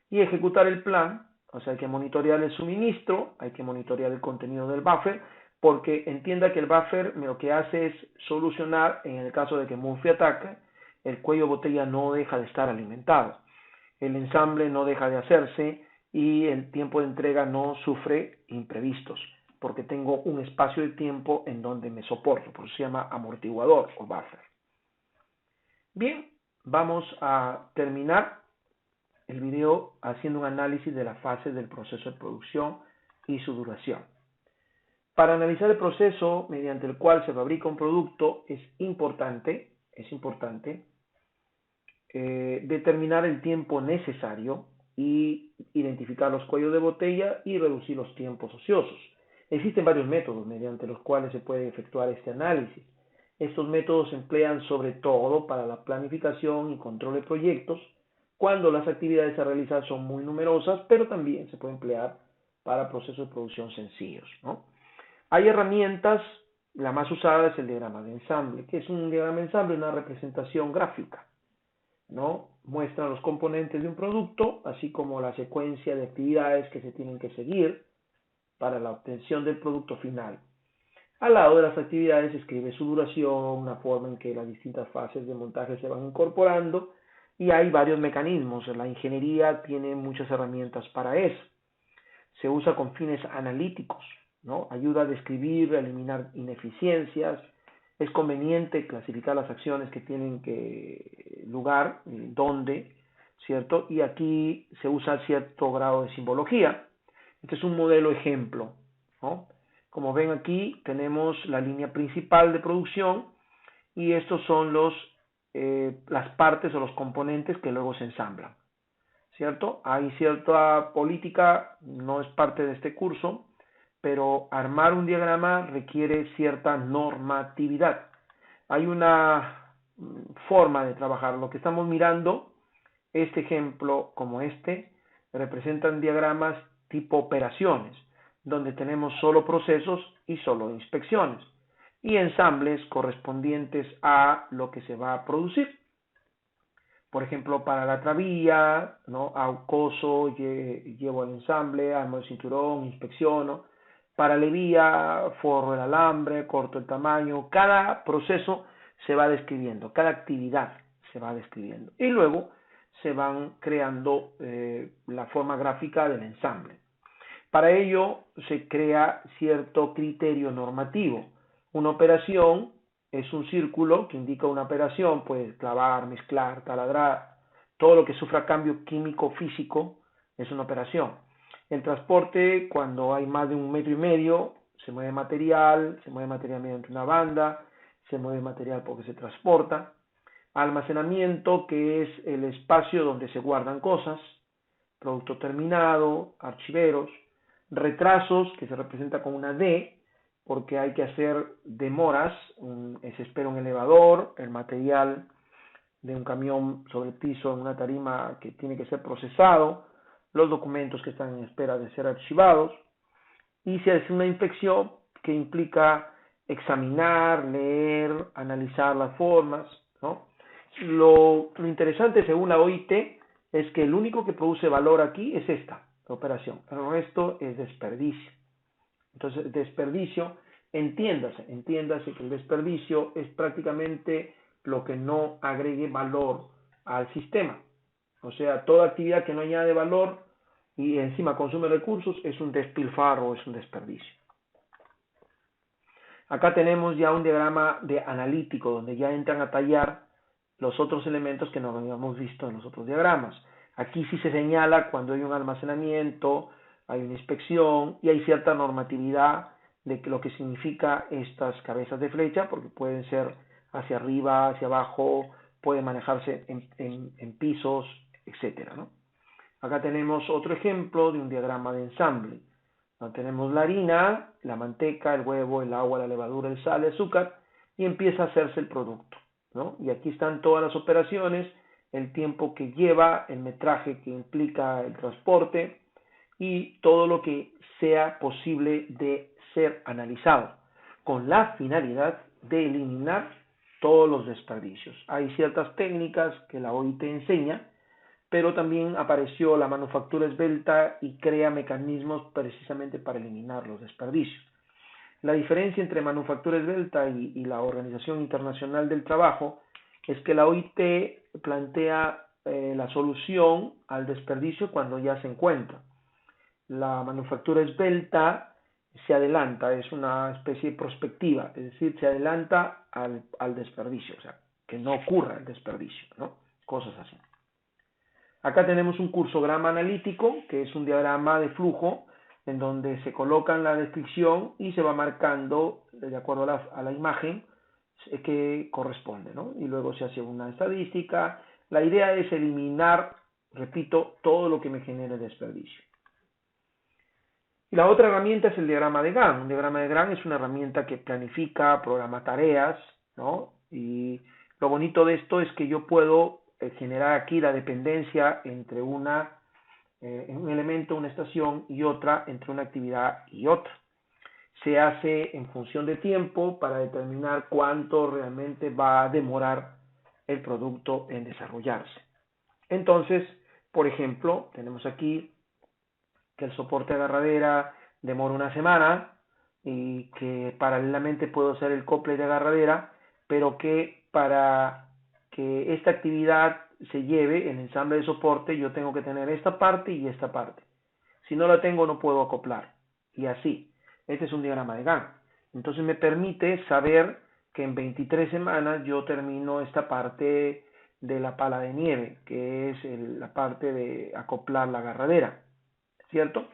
Y ejecutar el plan, o sea, hay que monitorear el suministro, hay que monitorear el contenido del buffer, porque entienda que el buffer lo que hace es solucionar, en el caso de que Murphy ataque, el cuello de botella no deja de estar alimentado, el ensamble no deja de hacerse y el tiempo de entrega no sufre imprevistos, porque tengo un espacio de tiempo en donde me soporto, por eso se llama amortiguador o buffer. Bien, vamos a terminar el video haciendo un análisis de las fases del proceso de producción y su duración. Para analizar el proceso mediante el cual se fabrica un producto es importante determinar el tiempo necesario y identificar los cuellos de botella y reducir los tiempos ociosos. Existen varios métodos mediante los cuales se puede efectuar este análisis. Estos métodos se emplean sobre todo para la planificación y control de proyectos, cuando las actividades a realizar son muy numerosas, pero también se puede emplear para procesos de producción sencillos, ¿no? Hay herramientas, la más usada es el diagrama de ensamble. ¿Qué es un diagrama de ensamble? Una representación gráfica, ¿no? Muestra los componentes de un producto, así como la secuencia de actividades que se tienen que seguir para la obtención del producto final. Al lado de las actividades se escribe su duración, la forma en que las distintas fases de montaje se van incorporando, y hay varios mecanismos. La ingeniería tiene muchas herramientas para eso. Se usa con fines analíticos, ¿no? Ayuda a describir, a eliminar ineficiencias. Es conveniente clasificar las acciones que tienen lugar, dónde, ¿cierto? Y aquí se usa cierto grado de simbología. Este es un modelo ejemplo, ¿no? Como ven aquí, tenemos la línea principal de producción y estos son las partes o los componentes que luego se ensamblan, ¿cierto? Hay cierta política, no es parte de este curso, pero armar un diagrama requiere cierta normatividad. Hay una forma de trabajar. Lo que estamos mirando, este ejemplo como este, representan diagramas tipo operaciones, donde tenemos solo procesos y solo inspecciones, y ensambles correspondientes a lo que se va a producir. Por ejemplo, para la trabilla, ¿no? Coso, llevo el ensamble, armo el cinturón, inspecciono. Para la hebilla, forro el alambre, corto el tamaño. Cada proceso se va describiendo, cada actividad se va describiendo. Y luego se van creando la forma gráfica del ensamble. Para ello se crea cierto criterio normativo. Una operación es un círculo que indica una operación, pues clavar, mezclar, taladrar, todo lo que sufra cambio químico físico es una operación. El transporte, cuando hay más de 1,5 metros, se mueve material mediante una banda, se mueve material porque se transporta. Almacenamiento, que es el espacio donde se guardan cosas, producto terminado, archiveros. Retrasos, que se representa con una D, porque hay que hacer demoras, se espera un elevador, el material de un camión sobre el piso en una tarima que tiene que ser procesado, los documentos que están en espera de ser archivados, y se hace una inspección que implica examinar, leer, analizar las formas, ¿no? Lo interesante según la OIT es que el único que produce valor aquí es esta operación, el resto es desperdicio. Entonces, desperdicio, entiéndase que el desperdicio es prácticamente lo que no agregue valor al sistema. O sea, toda actividad que no añade valor y encima consume recursos es un despilfarro, es un desperdicio. Acá tenemos ya un diagrama de analítico donde ya entran a tallar los otros elementos que no habíamos visto en los otros diagramas. Aquí sí se señala cuando hay un almacenamiento, hay una inspección y hay cierta normatividad de lo que significa estas cabezas de flecha, porque pueden ser hacia arriba, hacia abajo, pueden manejarse en pisos, etcétera, ¿no? Acá tenemos otro ejemplo de un diagrama de ensamble. Tenemos la harina, la manteca, el huevo, el agua, la levadura, el sal, el azúcar, y empieza a hacerse el producto, ¿no? Y aquí están todas las operaciones, el tiempo que lleva, el metraje que implica el transporte y todo lo que sea posible de ser analizado, con la finalidad de eliminar todos los desperdicios. Hay ciertas técnicas que la OIT enseña, pero también apareció la manufactura esbelta y crea mecanismos precisamente para eliminar los desperdicios. La diferencia entre manufactura esbelta y la Organización Internacional del Trabajo es que la OIT plantea la solución al desperdicio cuando ya se encuentra. La manufactura esbelta se adelanta, es una especie de prospectiva, es decir, se adelanta al desperdicio, o sea, que no ocurra el desperdicio, ¿no? Cosas así. Acá tenemos un cursograma analítico, que es un diagrama de flujo, en donde se coloca la descripción y se va marcando, de acuerdo a la imagen, que corresponde, ¿no? Y luego se hace una estadística. La idea es eliminar, repito, todo lo que me genere desperdicio. Y la otra herramienta es el diagrama de Gantt. Un diagrama de Gantt es una herramienta que planifica, programa tareas, ¿no? Y lo bonito de esto es que yo puedo generar aquí la dependencia entre un elemento, una estación y otra, entre una actividad y otra. Se hace en función de tiempo para determinar cuánto realmente va a demorar el producto en desarrollarse. Entonces, por ejemplo, tenemos aquí que el soporte de agarradera demora una semana y que paralelamente puedo hacer el acople de agarradera, pero que para que esta actividad se lleve, el ensamble de soporte, yo tengo que tener esta parte y esta parte. Si no la tengo, no puedo acoplar. Y así. Este es un diagrama de Gantt. Entonces me permite saber que en 23 semanas yo termino esta parte de la pala de nieve, que es la parte de acoplar la agarradera, ¿cierto?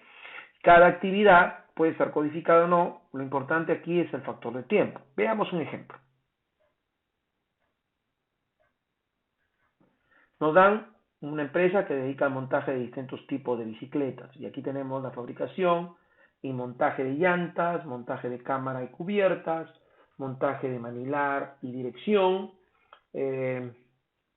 Cada actividad puede estar codificada o no. Lo importante aquí es el factor de tiempo. Veamos un ejemplo. Nos dan una empresa que dedica al montaje de distintos tipos de bicicletas. Y aquí tenemos la fabricación y montaje de llantas, montaje de cámara y cubiertas, montaje de manilar y dirección,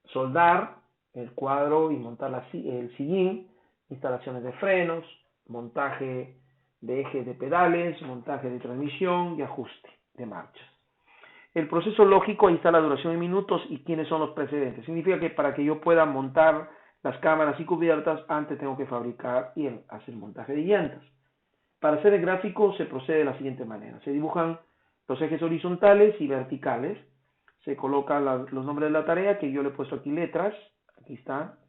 soldar el cuadro y montar el sillín, instalaciones de frenos, montaje de ejes de pedales, montaje de transmisión y ajuste de marchas. El proceso lógico, ahí está la duración en minutos y quiénes son los precedentes. Significa que para que yo pueda montar las cámaras y cubiertas, antes tengo que fabricar y hacer montaje de llantas. Para hacer el gráfico se procede de la siguiente manera. Se dibujan los ejes horizontales y verticales. Se colocan los nombres de la tarea, que yo le he puesto aquí letras. Aquí está.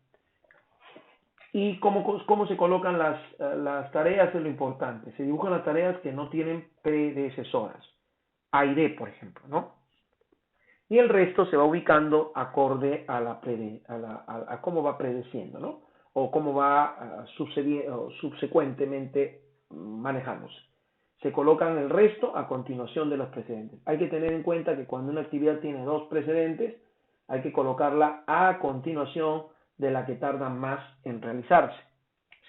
Y cómo se colocan las tareas es lo importante. Se dibujan las tareas que no tienen predecesoras. A y D, por ejemplo, ¿no? Y el resto se va ubicando acorde a cómo va predeciendo, ¿no? O cómo va subsecuentemente manejándose. se colocan el resto a continuación de los precedentes. Hay que tener en cuenta que cuando una actividad tiene dos precedentes, hay que colocarla a continuación de la que tarda más en realizarse,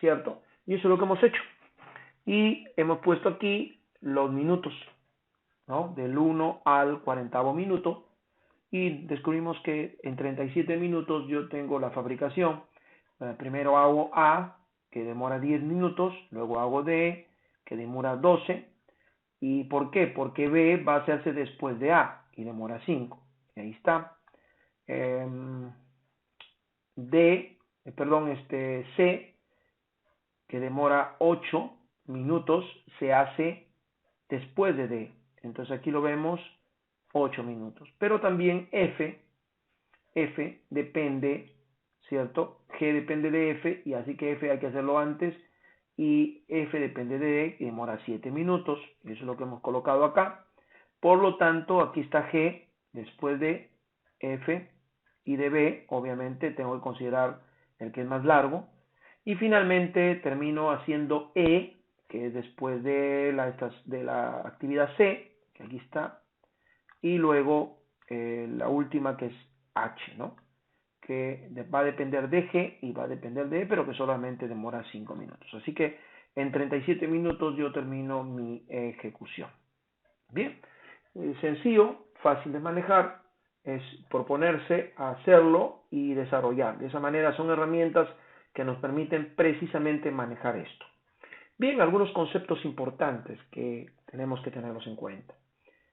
¿cierto? Y eso es lo que hemos hecho. Y hemos puesto aquí los minutos, ¿no? Del 1 al 40º minuto, y descubrimos que en 37 minutos yo tengo la fabricación. Primero hago A, que demora 10 minutos, luego hago D, que demora 12. ¿Y por qué? Porque B va a hacerse después de A y demora 5. Y ahí está. C, que demora 8 minutos, se hace después de D. Entonces aquí lo vemos 8 minutos. Pero también F depende, ¿cierto? G depende de F, y así que F hay que hacerlo antes, y F depende de D, y demora 7 minutos, y eso es lo que hemos colocado acá. Por lo tanto, aquí está G después de F, y de B, obviamente, tengo que considerar el que es más largo. Y finalmente termino haciendo E, que es después de la actividad C, que aquí está, y luego la última, que es H, ¿no? Que va a depender de G y va a depender de E, pero que solamente demora 5 minutos. Así que en 37 minutos yo termino mi ejecución. Bien, sencillo, fácil de manejar, es proponerse a hacerlo y desarrollar. De esa manera son herramientas que nos permiten precisamente manejar esto. Bien, algunos conceptos importantes que tenemos que tenerlos en cuenta.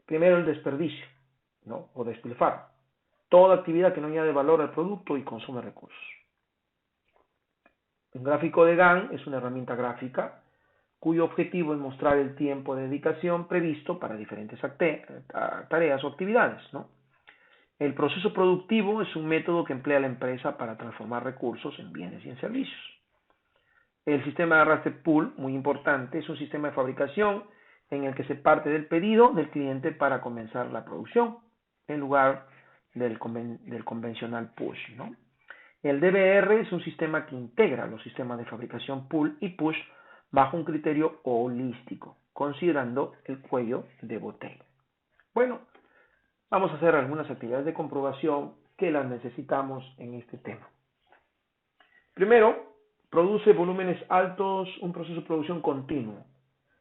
Primero, el desperdicio, ¿no? O despilfarro. Toda actividad que no añade valor al producto y consume recursos. Un gráfico de Gantt es una herramienta gráfica cuyo objetivo es mostrar el tiempo de dedicación previsto para diferentes tareas o actividades, ¿no? El proceso productivo es un método que emplea la empresa para transformar recursos en bienes y en servicios. El sistema de arrastre pool, muy importante, es un sistema de fabricación en el que se parte del pedido del cliente para comenzar la producción, en lugar del convencional push, ¿no? El DBR es un sistema que integra los sistemas de fabricación pull y push bajo un criterio holístico, considerando el cuello de botella. Bueno, vamos a hacer algunas actividades de comprobación que las necesitamos en este tema. Primero, produce volúmenes altos, un proceso de producción continuo,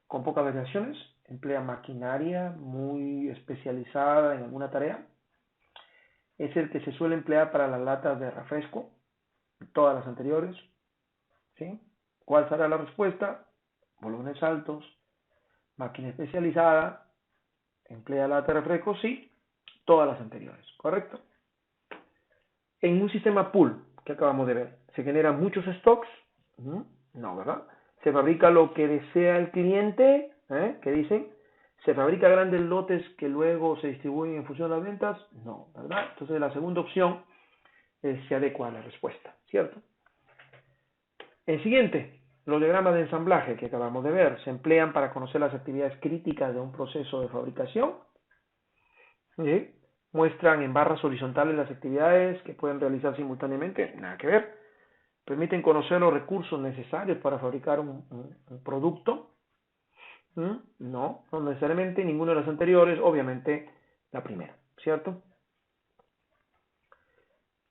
con pocas variaciones, emplea maquinaria muy especializada en alguna tarea. Es el que se suele emplear para las latas de refresco, todas las anteriores, ¿sí? ¿Cuál será la respuesta? Volúmenes altos, máquina especializada, emplea lata de refresco, sí, todas las anteriores, ¿correcto? En un sistema pool, que acabamos de ver, ¿se generan muchos stocks? No, ¿verdad? ¿Se fabrica lo que desea el cliente? ¿Qué dicen? ¿Se fabrica grandes lotes que luego se distribuyen en función de las ventas? No, ¿verdad? Entonces la segunda opción se adecua a la respuesta, ¿cierto? El siguiente, los diagramas de ensamblaje que acabamos de ver, se emplean para conocer las actividades críticas de un proceso de fabricación. ¿Sí? Muestran en barras horizontales las actividades que pueden realizar simultáneamente, nada que ver. Permiten conocer los recursos necesarios para fabricar un producto. No necesariamente ninguna de las anteriores, obviamente la primera, ¿cierto?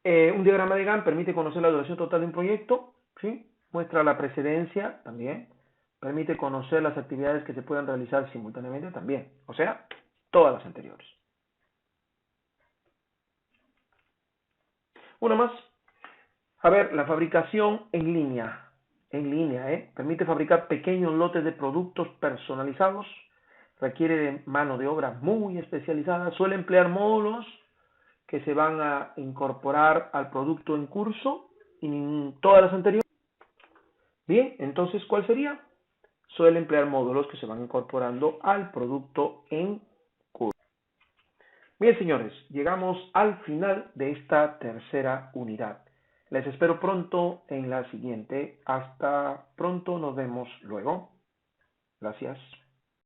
Un diagrama de Gantt permite conocer la duración total de un proyecto, ¿sí? Muestra la precedencia también, permite conocer las actividades que se puedan realizar simultáneamente también, o sea, todas las anteriores. Una más. A ver, la fabricación en línea, permite fabricar pequeños lotes de productos personalizados, requiere de mano de obra muy especializada, suele emplear módulos que se van a incorporar al producto en curso y en todas las anteriores. Bien, entonces, ¿cuál sería? Suele emplear módulos que se van incorporando al producto en curso. Bien, señores, llegamos al final de esta tercera unidad. Les espero pronto en la siguiente. Hasta pronto, nos vemos luego. Gracias.